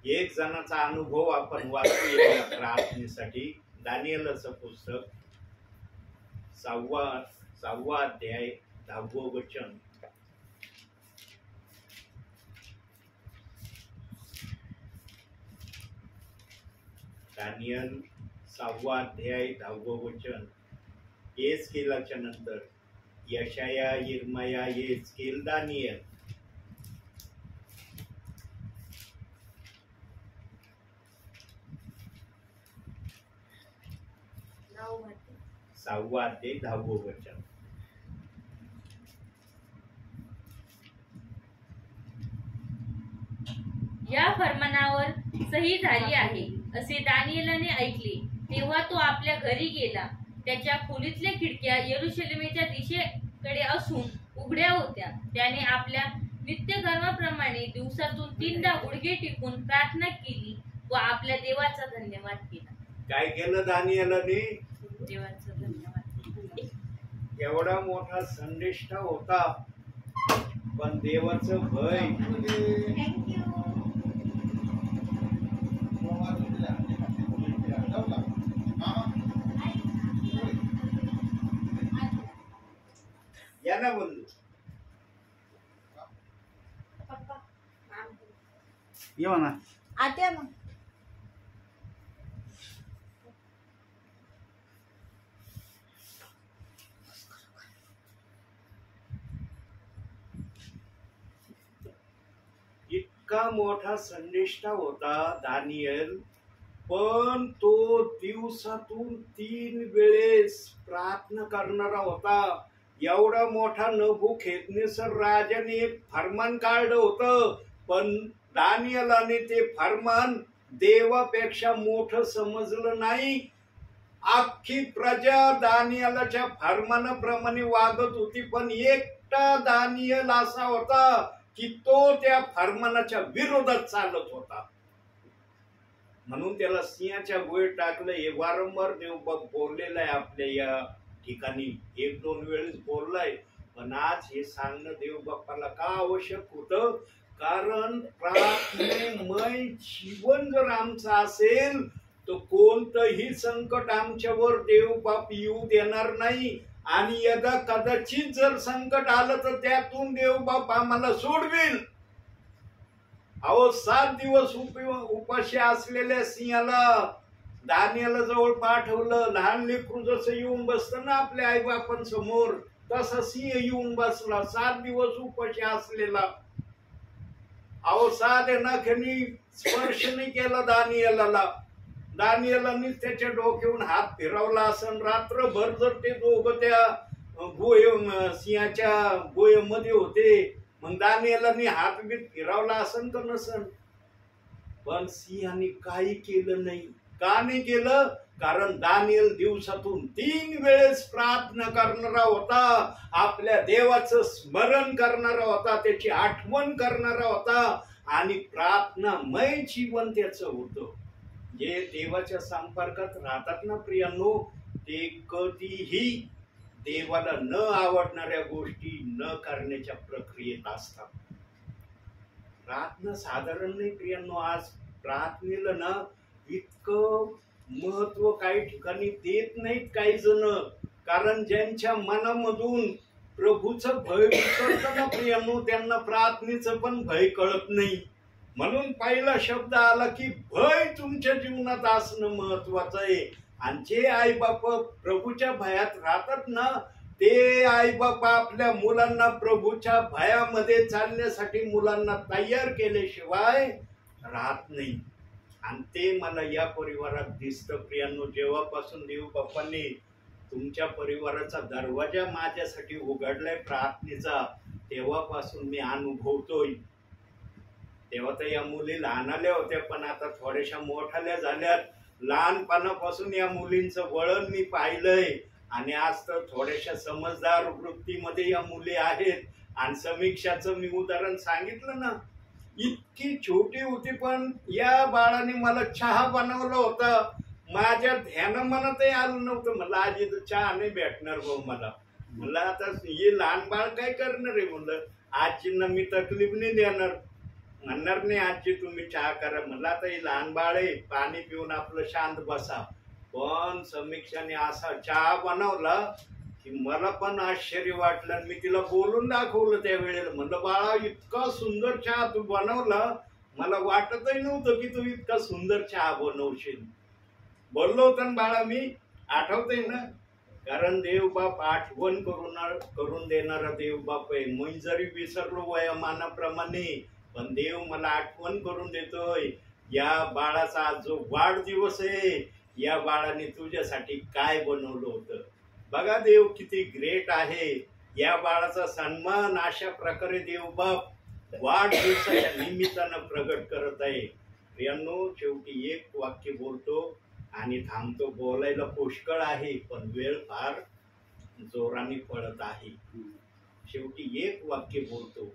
एक जणाचा अनुभव आपण वाचूया प्रार्थनेसाठी. दानिएलचं पुस्तक 6वा अध्याय 10वं वचन. दानिएल 6वा अध्याय 10वं वचन. येझकेलाच्या नंतर यशाया, यिर्मया, येझकेल, दानिएल. 6वा अध्याय 10वं वचन. या फर्मानावर सही झाली आहे असे दानिएलाने ऐकले. तेव्हा तो आपल्या घरी गेला. त्याच्या खोलीतल्या खिडक्या यरूशलेमेच्या दिशेकडे असून उघड्या होत्या. त्याने आपल्या नित्यकर्माप्रमाणे दिवसातून 3दा गुडघे टेकून प्रार्थना केली व आपल्या देवाचा धन्यवाद केला. काय केलं दानिएलाने? देवाचा धन्यवाद. एवढा मोठा संदेष्ट होता, पण देवाचं भय. थँक्यू. या ना बंधू. पप्पा येवा ना. आत्या मग इतका मोठा संदेष्टा होता दानिएल, पण तो दिवसातून 3 वेळेस प्रार्थना करणारा होता. एवढा मोठा नबुकदनेस्सर राजाने एक फरमान काढलं होतं, पण दानिएलाने ते फरमान देवापेक्षा मोठं समजलं नाही. अख्खी प्रजा दानिएलाच्या फरमानाप्रमाणे वागत होती, पण एकटा दानिएल असा होता की तो त्या फरमानाच्या विरोधात चालत होता. म्हणून त्याला सिंहाच्या गुहेत टाकलं. हे वारंवार देवबाप बोललेलं आहे आपल्या या ठिकाणी, 1-2 वेळेस बोललाय. पण आज हे सांगणं देवबाप्पाला का आवश्यक होतं? कारण प्रार्थनेमय जीवन जर आमचं असेल तर कोणतंही संकट आमच्यावर देवबाप येऊ देणार नाही. आणि यदा कदाचित जर संकट आलं तर त्यातून देवबाप आम्हाला सोडवेल. अहो 7 दिवस उपाशी असलेल्या सिंहाला दानिएला जवळ पाठवलं. लहान लेकरू जसं येऊन बसतं ना आपल्या आईबापांसमोर, तसा सिंह येऊन बसला 7 दिवस उपाशी असलेला. अहो साधे नख्यांनी स्पर्श नाही केला दानिएलाला. दानिएलांनी त्याच्या डोक्यावरून हात फिरवला असन. रात्रभर जर ते दोघं त्या सिंहाच्या गोयमध्ये होते, मग दानिएलांनी हात बीत फिरवला असन का नसन? पण सिंहाने काही केलं नाही. का नाही केलं? कारण दानिएल दिवसातून 3 वेळेस प्रार्थना करणारा होता. आपल्या देवाचं स्मरण करणारा होता, त्याची आठवण करणारा होता. आणि प्रार्थनामय जीवन त्याचं होतं. जे देवाच्या संपर्कात राहतात ना प्रियांनो, ते कधीही देवाला न आवडणाऱ्या गोष्टी न करण्याच्या प्रक्रियेत असतात. प्रार्थना साधारण नाही प्रियांनो. आज प्रार्थनेला ना इतकं महत्व काही ठिकाणी देत नाहीत काही जण, कारण ज्यांच्या मनामधून प्रभूचं भय उतरतं ना प्रियांनो, त्यांना प्रार्थनेचं पण भय कळत नाही. म्हणून पहिला शब्द आला की भय तुमच्या जीवनात असणं महत्वाचं आहे. आणि जे आई बाप प्रभूच्या भयात राहतात ना, ते आई बाप आपल्या मुलांना प्रभूच्या भयामध्ये चालण्यासाठी मुलांना तयार केल्याशिवाय राहत नाही. आणि ते मला या परिवारात दिसतं प्रियांनो. जेव्हापासून देव बाप्पांनी तुमच्या परिवाराचा दरवाजा माझ्यासाठी उघडलाय प्रार्थनेचा, तेव्हापासून मी अनुभवतोय. तेव्हा तर या मुली लहानाल्या होत्या, पण आता थोड्याशा मोठाल्या झाल्यात. लहानपणापासून या मुलींचं वळण मी पाहिलंय आणि आज तर थोड्याशा समजदार वृत्तीमध्ये या मुली आहेत. आणि समीक्षाचं मी उदाहरण सांगितलं ना, इतकी छोटी होती पण या बाळाने मला चहा बनवला होता. माझ्या ध्यानामनातही आलं नव्हतं. मला आजी तर चहा नाही भेटणार भाऊ मला. म्हणलं आता हे लहान बाळ काय करणार आहे. म्हणलं आजींना मी तकलीफ नाही देणार. म्हणणार नाही आजी तुम्ही चहा करा. म्हणलं आता हे लहान बाळ आहे, पाणी पिऊन आपलं शांत बसा. पण समीक्षाने असा चहा बनवला की मला पण आश्चर्य वाटलं. मी तिला बोलून दाखवलं त्यावेळेला. म्हणलं बाळा इतका सुंदर चहा तू बनवला, मला वाटतही नव्हतं की तू इतका सुंदर चहा बनवशील. बोललो होतं ना बाळा मी, आठवतंय ना. कारण देव बाप आठवण करून देणारा देव बाप आहे. मी जरी विसरलो वयामानाप्रमाणे, पण देव मला आठवण करून देतोय. या बाळाचा आज जो वाढदिवस आहे, या बाळाने तुझ्यासाठी काय बनवलं होतं. बघा देव किती ग्रेट आहे. या बाळाचा सन्मान अशा प्रकारे देव बाप वाढदिवसाच्या निमित्तानं प्रगट करत आहे. प्रियांनो, शेवटी एक वाक्य बोलतो आणि थांबतो. बोलायला पुष्कळ आहे पण वेळ फार जोराने पळत आहे. शेवटी एक वाक्य बोलतो.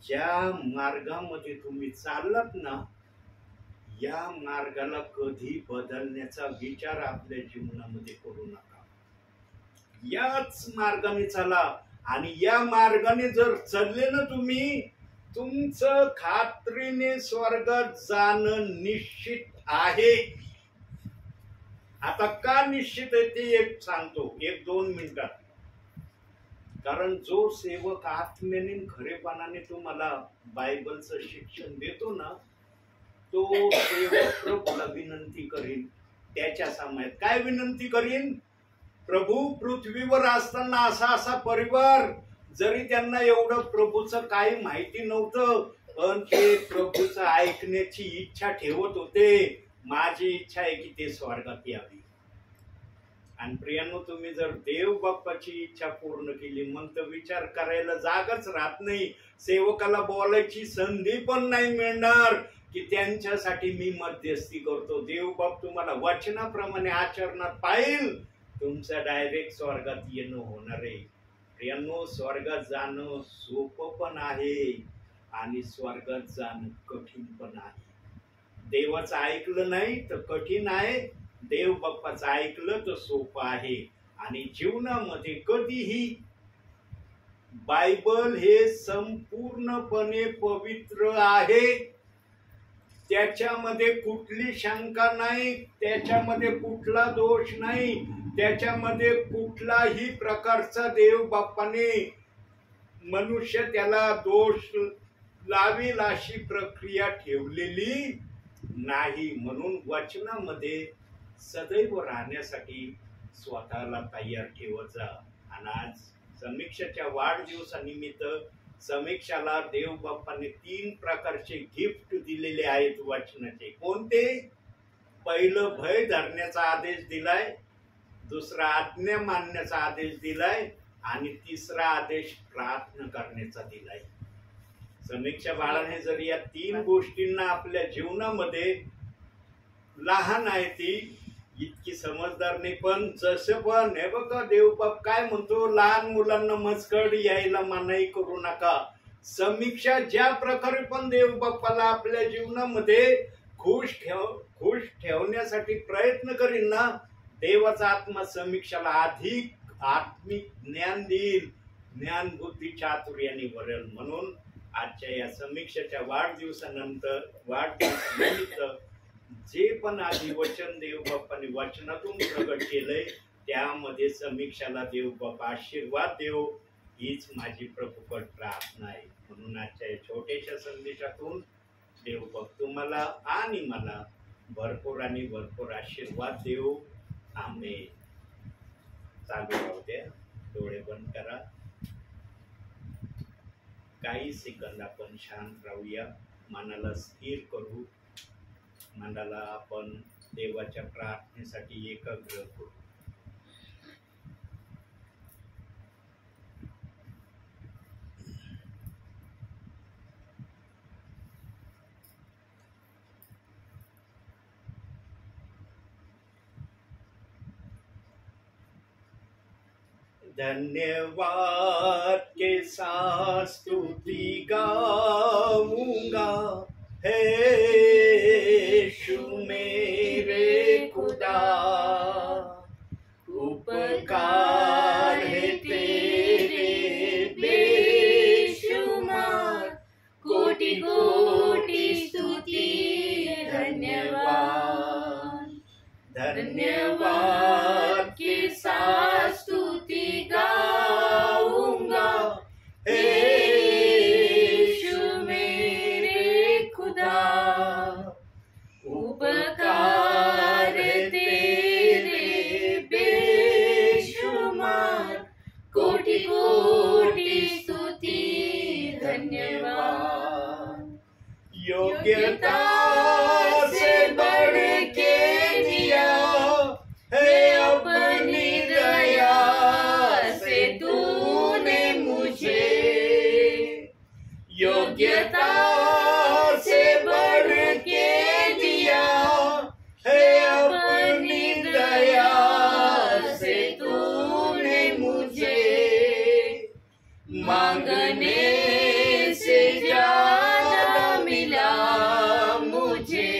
ज्या मार्गामध्ये तुम्ही चाललात ना, या मार्गाला कधी बदलण्याचा विचार आपल्या जीवनामध्ये करू नका. याच मार्गाने चला. आणि या मार्गाने जर चालले ना तुम्ही, तुमचं खात्रीने स्वर्गात जाणं निश्चित आहे. आता का निश्चित आहे ते एक सांगतो 1-2 मिनिटात. कारण जो सेवक आत्म्याने खरेपणाने तुम्हाला बायबलचं शिक्षण देतो ना, तो सेवक प्रभूला विनंती करीन. त्याच्या समयात काय विनंती करीन. प्रभू पृथ्वीवर असताना असा असा परिवार, जरी त्यांना एवढं प्रभूचं काही माहिती नव्हतं, पण ते प्रभूचं ऐकण्याची इच्छा ठेवत होते. माझी इच्छा आहे की ते स्वर्गात यावे. आणि प्रियांनो, तुम्ही जर देव बाप्पाची इच्छा पूर्ण केली, मग तर विचार करायला जागाच राहत नाही. सेवकाला बोलायची संधी पण नाही मिळणार की त्यांच्यासाठी मी मध्यस्थी करतो. देव बाप तुम्हाला वचनाप्रमाणे आचरणात पाहिल, तुमचं डायरेक्ट स्वर्गात येणं होणार आहे. प्रियांनो, स्वर्गात जाणं सोपं पण आहे आणि स्वर्गात जाणं कठीण पण आहे. देवाचं ऐकलं नाही तर कठीण आहे, देव बाप्पाचं ऐकलं तर सोपं आहे. आणि जीवनामध्ये कधीही बायबल हे संपूर्णपणे पवित्र आहे. त्याच्यामध्ये कुठली शंका नाही, त्याच्यामध्ये कुठला दोष नाही, त्याच्यामध्ये कुठलाही प्रकारचा देव बाप्पाने मनुष्य त्याला दोष लावेल अशी प्रक्रिया ठेवलेली नाही. म्हणून वचनामध्ये सदैव राहण्यासाठी स्वतःला तयार ठेवत जा. आणि आज समीक्षाच्या वाढदिवसानिमित्त समीक्षाला देव बाप्पाने 3 प्रकारचे गिफ्ट दिलेले आहेत वचनाचे. कोणते. पहिलं भय धरण्याचा आदेश दिलाय, दुसरा आज्ञा मानण्याचा आदेश दिलाय आणि तिसरा आदेश प्रार्थना करण्याचा दिलाय. समीक्षा बाळाने जर या 3 गोष्टींना आपल्या जीवनामध्ये, लहान आहे ती, इतकी समजदार नाही, पण जसं पण हे बघा देव बाप काय म्हणतो, लहान मुलांना मस्कड यायला मनाई करू नका. समीक्षा ज्या प्रकारे पण देव बाप्पाला आपल्या जीवनामध्ये खुश ठेवण्यासाठी प्रयत्न करीन ना, देवाचा आत्मा समीक्षाला अधिक आत्मिक ज्ञान देईल, ज्ञान बुद्धी चातुर्याने भरेल. म्हणून आजच्या या समीक्षेच्या वाढदिवसानिमित्त जे पण आधी वचन देव बाप्पाने वचनातून प्रगट केलंय त्यामध्ये समीक्षाला देव बाप्पा आशीर्वाद देव, हीच माझी प्रभुपट प्रार्थना आहे. म्हणून आजच्या या छोट्याशा संदेशातून देव बाप्पा तुम्हाला आणि मला भरपूर आणि भरपूर आशीर्वाद देव. आमेन. चालू राहू द्या, डोळे बंद करा, काही सेकंद आपण शांत राहूया, मनाला स्थिर करू, मनाला आपण देवाच्या प्रार्थनेसाठी एकाग्र करू. धन्यवाद के साथ स्तुति गाऊंगा, हे यीशु मेरे खुदा, उपकार है तेरे बेशुमार, कोटि कोटि स्तुति धन्यवाद. धन्यवाद के साथ स्तुति गाऊंगा, हे यीशु मेरे खुदा, उपकार तेरे बेशुमार, कोटि कोटि स्तुति धन्यवाद. योग्यता से बढ़ के दिया है अपनी दया से तूने मुझे, योग्यता से बढ़ के दिया है अपनी दया से तूने मुझे, मांगने से ज्यादा मिला मुझे,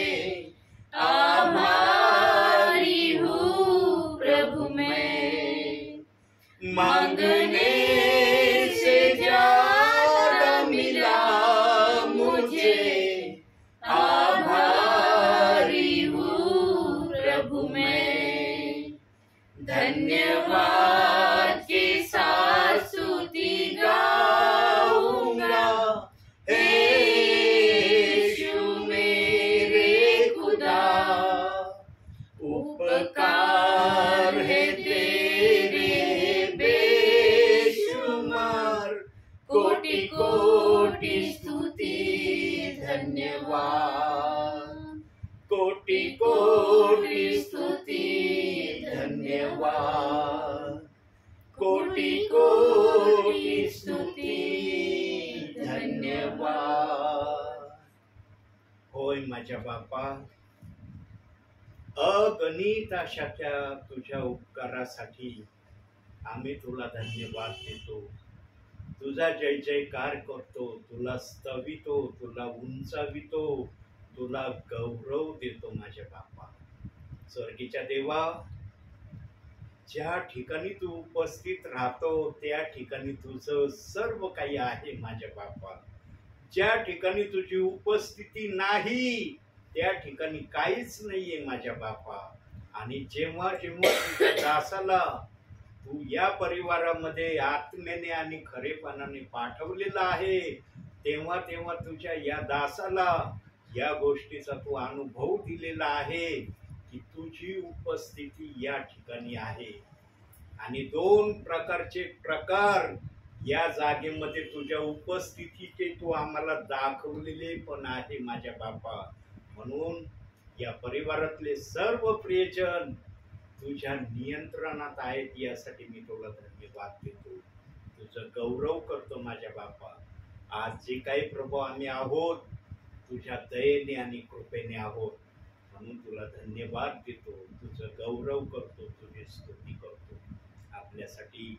आभारी हूँ प्रभु मैं. मांगने से ज्यादा मिला मुझे, आभारी हूँ प्रभु मैं. धन्यवाद के साथ स्तुति गाऊंगा, हे यीशु मेरे खुदा, उपकार है तेरे बेशुमार, कोटि कोटि स्तुति धन्यवाद, कोटि कोटि स्तुति धन्यवाद, कोटि कोटि स्तुति धन्यवाद. होय माझ्या बापा, अगणित अशा तुझ्या उपकारासाठी आम्ही तुला धन्यवाद देतो, तुझा जय जयकार करतो, तुला स्तवितो, तुला उंचावितो, तुला गौरव देतो माझ्या बापा. स्वर्गीच्या देवा, ज्या ठिकाणी तू उपस्थित राहतो त्या ठिकाणी तुझं सर्व काही आहे माझ्या बापा. ज्या ठिकाणी तुझी उपस्थिती नाही त्या ठिकाणी काहीच नाहीये माझ्या बापा. आणि जेव्हा जेव्हा तुझ्या दासाला तू या परिवारामध्ये आत्म्याने आणि खरेपणाने पाठवलेला आहे, तेव्हा तेव्हा तुझ्या या दासाला या गोष्टीचा तू अनुभव दिलेला आहे की तुझी उपस्थिती या ठिकाणी आहे. आणि दोन प्रकारचे प्रकार या जागेमध्ये तुझ्या उपस्थितीचे तू आम्हाला दाखवलेले पण आहे माझ्या बापा. म्हणून या परिवारातले सर्व प्रियजन तुझ्या नियंत्रणात आहेत, यासाठी मी तुला धन्यवाद देतो, तुझं गौरव करतो माझ्या बापा. आज जे काही प्रभू आम्ही आहोत तुझ्या दयेने आणि कृपेने आहोत, म्हणून तुला धन्यवाद देतो, तुझं गौरव करतो, तुझी स्तुती करतो. आपल्यासाठी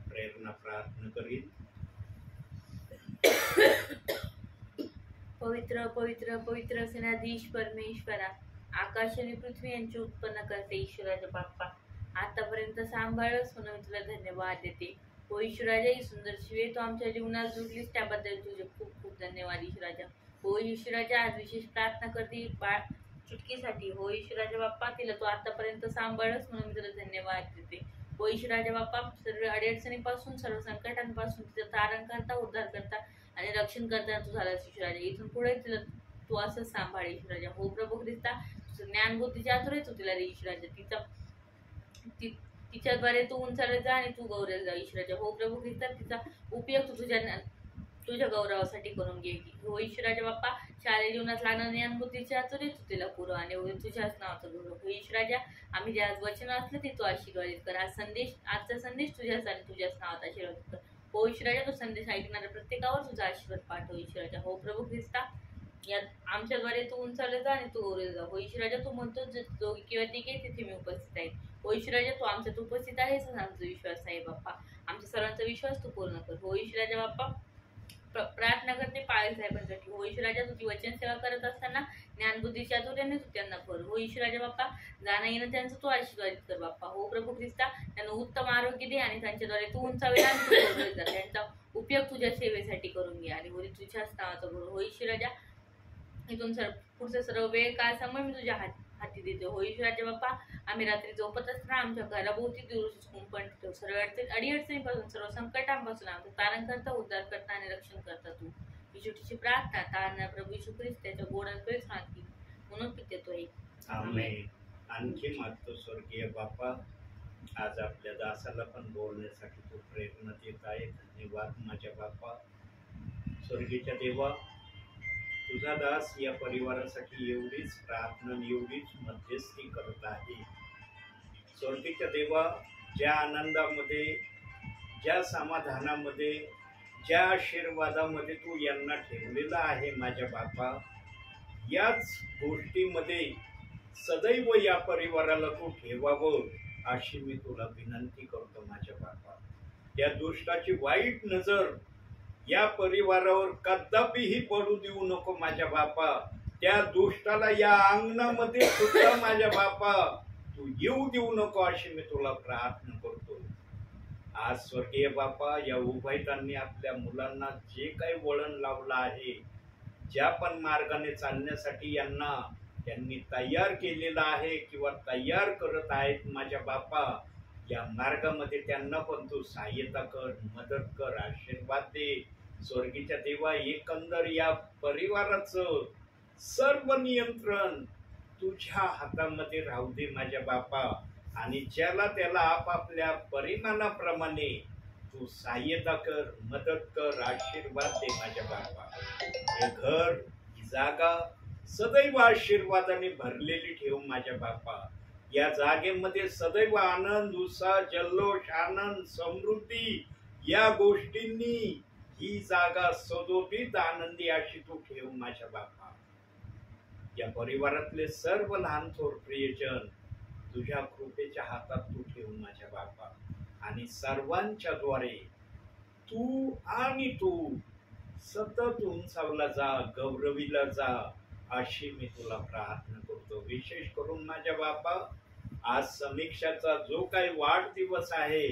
प्रेरणा प्रार्थना करीन. पवित्र पवित्र पवित्र सेनाधीश परमेश्वरा, आकाश आणि पृथ्वी यांचे उत्पन्न करते ईश्वराच्या बाप्पा, आतापर्यंत सांभाळच म्हणून मी तुला धन्यवाद देते. हो ईश्वराजा, ही सुंदर शिवे तू आमच्या जीवनात जुडलीस त्याबद्दल तुझे खूप खूप धन्यवाद ईश्वराजा. हो ईश्वराजा, आज विशेष प्रार्थना करते बाळ चुटकीसाठी. हो ईश्वराजा बाप्पा, तिला तू आतापर्यंत सांभाळच म्हणून मी तुला धन्यवाद देते. हो ईश्वराजा बाप्पा, सर्व अडचणीपासून सर्व संकटांपासून तिचं तारण करता, उद्धार करता आणि रक्षण करताना तू झालास ईश्वराजा. इथून पुढे तिला तू असं सांभाळ ईश्वराजा. हो प्रभू ख्रिस्ता, तुझं ज्ञान बुद्धीच्या आतुरेच तिला रे ईश्वराजा. तिच्याद्वारे तू उंचाला जा आणि तू गौरव जा ईश्वराजा. हो प्रभू ख्रिस्ता, तिचा उपयोग तू तुझ्या गौरवासाठी करून घे. हो ईश्वराच्या बाप्पा, शालेय जीवनात लागणाऱ्या ज्ञान बुद्धीच्या आतुरे तू तिला पुरव आणि तुझ्याच नावाचं गौरव. हो ईश्वराजा, आम्ही जे आज वचन असलं ते तू आशीर्वादित कर. आजचा संदेश तुझ्याच आणि तुझ्याच नावात आशीर्वादित कर. हो ईश्वराजा, तो संदेश ऐकणाऱ्या प्रत्येकावर तुझा आशीर्वाद पाठव ईश्वराजा. हो प्रभू ख्रिस्ता, यात आमच्याद्वारे तू उंचावले जा आणि तू गौरव जा. हो ईश्वराजा, तू म्हणतो दोघी किंवा तिघे तिथे मी उपस्थित आहे. हो ईश्वराजा, तू आमच्यात उपस्थित आहेस आमचा विश्वास आहे बाप्पा. आमच्या सर्वांचा विश्वास तू पूर्ण कर. हो ईश्वराजा बाप्पा, प्रार्थना करते पाळे साहेबांसाठी. हो ईश्वराजा, तुझी वचन सेवा करत असताना ज्ञानबुद्धीच्या आतुर्याने तू त्यांना कर. हो ईश्वराजा बाप्पा, जाणं येणं त्यांचं तू आशीर्वादित कर बाप्पा. हो प्रभू ख्रिस्ता, त्यांना उत्तम आरोग्य दे आणि त्यांच्याद्वारे तू उंचावेल आणि तू गौरव जा. त्यांचा उपयोग तुझ्या सेवेसाठी करून घे आणि होती तुझ्याच नावाचा गुरु. हो ईश्वराजा, इथून पुढचा सर्व वेळ काळ समय मी तुझ्या हाती देतो. हो ईश्वराच्या बाप्पा, आम्ही रात्री झोपत असताना आमच्या घराभोवती दुरुस्त कुंपण ठेव. सर्व अडीअडचणीपासून सर्व संकटांपासून आमचं तारण करता, उद्धार करता आणि रक्षण करता तू. छोटीशी प्रार्थना तारणा प्रभू यीशू ख्रिस्त त्याच्या गोडांकडे सांगतील म्हणून पितेतोय. आमेन. आणखी मागतो स्वर्गीय बापा, आज आपल्या दासाला पण बोलण्यासाठी तू प्रेरणा देत आहे. धन्यवाद माझ्या बापा. स्वर्गीच्या देवा, तुझा दास या परिवारासाठी एवढीच प्रार्थना, एवढीच मध्यस्थी करत आहे. स्वर्गीच्या देवा, ज्या आनंदामध्ये, ज्या समाधानामध्ये, ज्या आशीर्वादामध्ये तू यांना ठेवलेला आहे माझ्या बापा, याच गोष्टीमध्ये सदैव या परिवाराला तू ठेवावं अशी मी तुला विनंती करतो माझ्या बापा. या दुष्टाची वाईट नजर या परिवारावर कदापिही पडू देऊ नको माझ्या बापा. त्या दुष्टाला या अंगणामध्ये सुद्धा माझ्या बापा तू येऊ देऊ नको अशी मी तुला प्रार्थना करतो. आज स्वर्गीय बापा, या उभयतांनी आपल्या मुलांना जे काही वळण लावलं आहे, ज्या पण मार्गाने चालण्यासाठी यांना त्यांनी तयार केलेला आहे किंवा तयार करत आहेत माझ्या बापा, या मार्गामध्ये त्यांना पण तू सहाय्यता कर, मदत कर, आशीर्वाद दे. स्वर्गीच्या देवा, एकंदर या परिवाराचं सर्व नियंत्रण तुझ्या हातामध्ये राहू दे माझ्या बापा. आणि ज्याला त्याला आपापल्या परिमाणाप्रमाणे तू सहाय्यता कर, मदत कर, आशीर्वाद दे माझ्या बापा. हे घर, ही जागा सदैव आशीर्वादाने भरलेली ठेव माझ्या बापा. या जागेमध्ये सदैव आनंद, उत्साह, जल्लोष, आनंद, समृद्धी या गोष्टींनी ही जागा सदोदित आनंदी अशी तू ठेव माझ्या बापा. या परिवारातले सर्व लहान थोर प्रियजन तुझ्या कृपेच्या हातात तू ठेव माझ्या बापा. आणि सर्वांच्या द्वारे तू सतत उंचावला जा, गौरविला जा अशी मी तुला प्रार्थना करतो. विशेष करून माझ्या बापा, आज समीक्षाचा जो काही वाढदिवस आहे,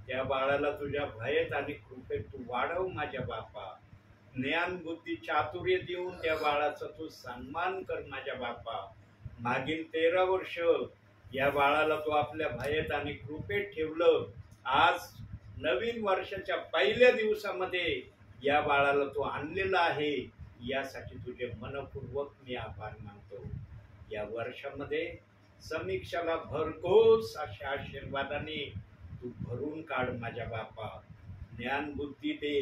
त्या बाळाला तुझ्या भयत आणि कृपेत तू वाढव माझ्या बापा. ज्ञान बुद्धी चातुर्य देऊन त्या बाळाचा तू सन्मान कर माझ्या बापा. मागील 13 वर्ष या बाळाला तू आपल्या भयत आणि कृपेत ठेवलं. आज नवीन वर्षाच्या पहिल्या दिवसामध्ये या बाळाला तू आणलेला आहे, यासाठी तुझे मनपूर्वक मी आभार मानतो. या वर्षामध्ये समीक्षाला भरघोस अशा आशीर्वादाने तू भरून काढ माझ्या बापा. ज्ञान बुद्धी दे.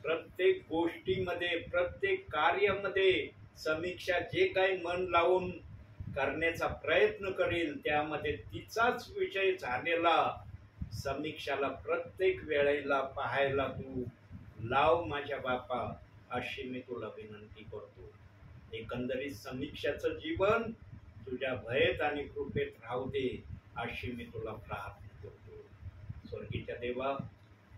प्रत्येक गोष्टीमध्ये, प्रत्येक कार्यामध्ये समीक्षा जे काही मन लावून करण्याचा प्रयत्न करेल, त्यामध्ये तिचाच विजय झालेला समीक्षाला प्रत्येक वेळेला पाहायला तू लाव माझ्या बापा अशी मी तुला विनंती करतो. एकंदरीत समीक्षाचं जीवन तुझ्या भयत आणि कृपेत राहू दे अशी मी तुला प्रार्थना करतो. स्वर्गीच्या देवा,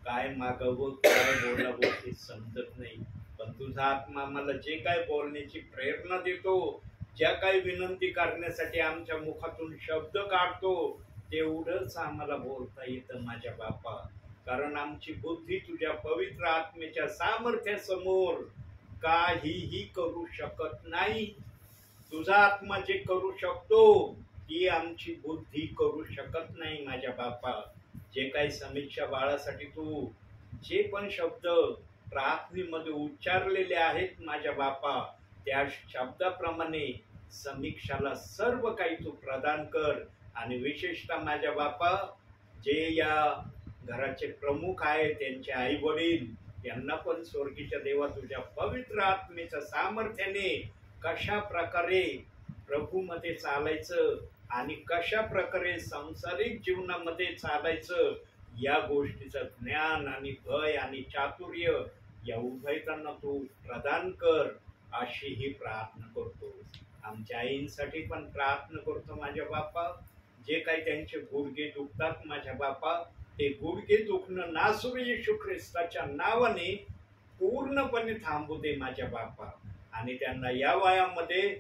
काय मागावं काय बोलावं हे समजत नाही. पण तुझा आत्मा मला जे काय बोलण्याची प्रेरणा देतो, ज्या काही विनंती करण्यासाठी आमच्या मुखातून शब्द काढतो, तेवढंच आम्हाला बोलता येतं माझ्या बापा. कारण आमची बुद्धी तुझ्या पवित्र आत्मेच्या सामर्थ्यासमोर काहीही करू शकत नाही. तुझा आत्मा जे करू शकतो ती आमची बुद्धी करू शकत नाही माझ्या बापा. जे काही समीक्षा बाळासाठी तू जे पण शब्द प्रार्थनेमध्ये उच्चारलेले आहेत माझ्या बापा, त्या शब्दाप्रमाणे समीक्षाला सर्व काही तू प्रदान कर. आणि विशेषतः माझ्या बापा, जे या घराचे प्रमुख आहेत त्यांचे आई वडील, यांना पण स्वर्गीच्या देवा तुझ्या पवित्र आत्मेच्या सामर्थ्याने कशा प्रकारे प्रभूमध्ये चालायचं आणि कशा प्रकारे सांसारिक जीवनामध्ये चालायचं या गोष्टीचं ज्ञान आणि भय आणि चातुर्य या उभयतांना तू प्रदान कर, अशी ही प्रार्थना करतो. आमच्या आईंसाठी पण प्रार्थना करतो माझ्या बापा. जे काही त्यांचे गुडघे दुखतात माझ्या बापा, ते गुडघे दुखणं नासुर येशू ख्रिस्ताच्या नावाने पूर्णपणे थांबू दे माझ्या बापा. आणि त्यांना या वयामध्ये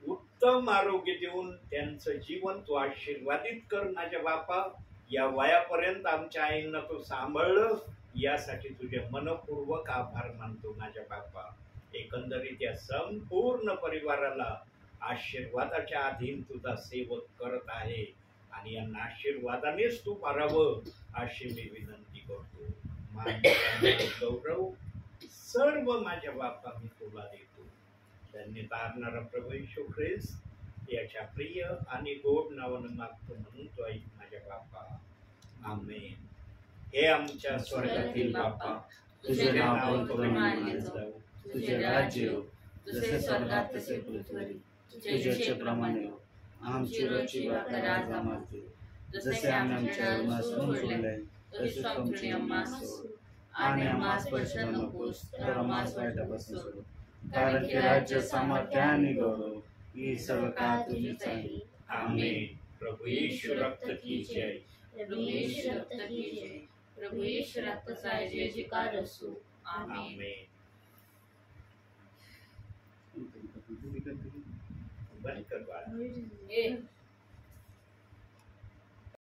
उत्तम आरोग्य देऊन त्यांचं जीवन तू आशीर्वादित कर माझ्या बापा. या वयापर्यंत आमच्या आईंना तू सांभाळलं, यासाठी तुझे मनपूर्वक आभार मानतो माझ्या बापा. एकंदरीत या संपूर्ण परिवाराला आशीर्वादाच्या अधीन तुझा सेवक करत आहे आणि यांना आशीर्वादानेच तू भरावं अशी मी विनंती करतो. गौरव सर्व माझ्या बापा मी तुला देतो. धन्यता आणणारा प्रभू येशू ख्रिस्त याच्या प्रिय आणि गोड नावानं मागतो म्हणून तो ऐक माझ्या बापा. आमेन. हे आमच्या स्वर्गातील बापा, तुझे नाव पवित्र मानले जाऊ, तुझे राज्य येऊ, जसे स्वर्गात तसे पृथ्वीवर. तुझे इच्छेप्रमाणे हो. आमची रोजची भाकर आज आम्हाला दे, जसे आम्ही आमच्या ऋणास ऋण सोडले तसेच आमचे आम्हास सोड, आणि आम्हास परीक्षा नकोस तर आम्हास वाईटापासून सोड. कारण की राज्य, सामर्थ्य आणि गौरव ही सर्व काळ तुझीच आहे. आमेन. प्रभू येशू रक्त की जय. प्रभु यीशु रक्त की जय. प्रभु यीशु रक्ताचा जय जयकार असो. आमेन. आमेन. बंद कर बाळा.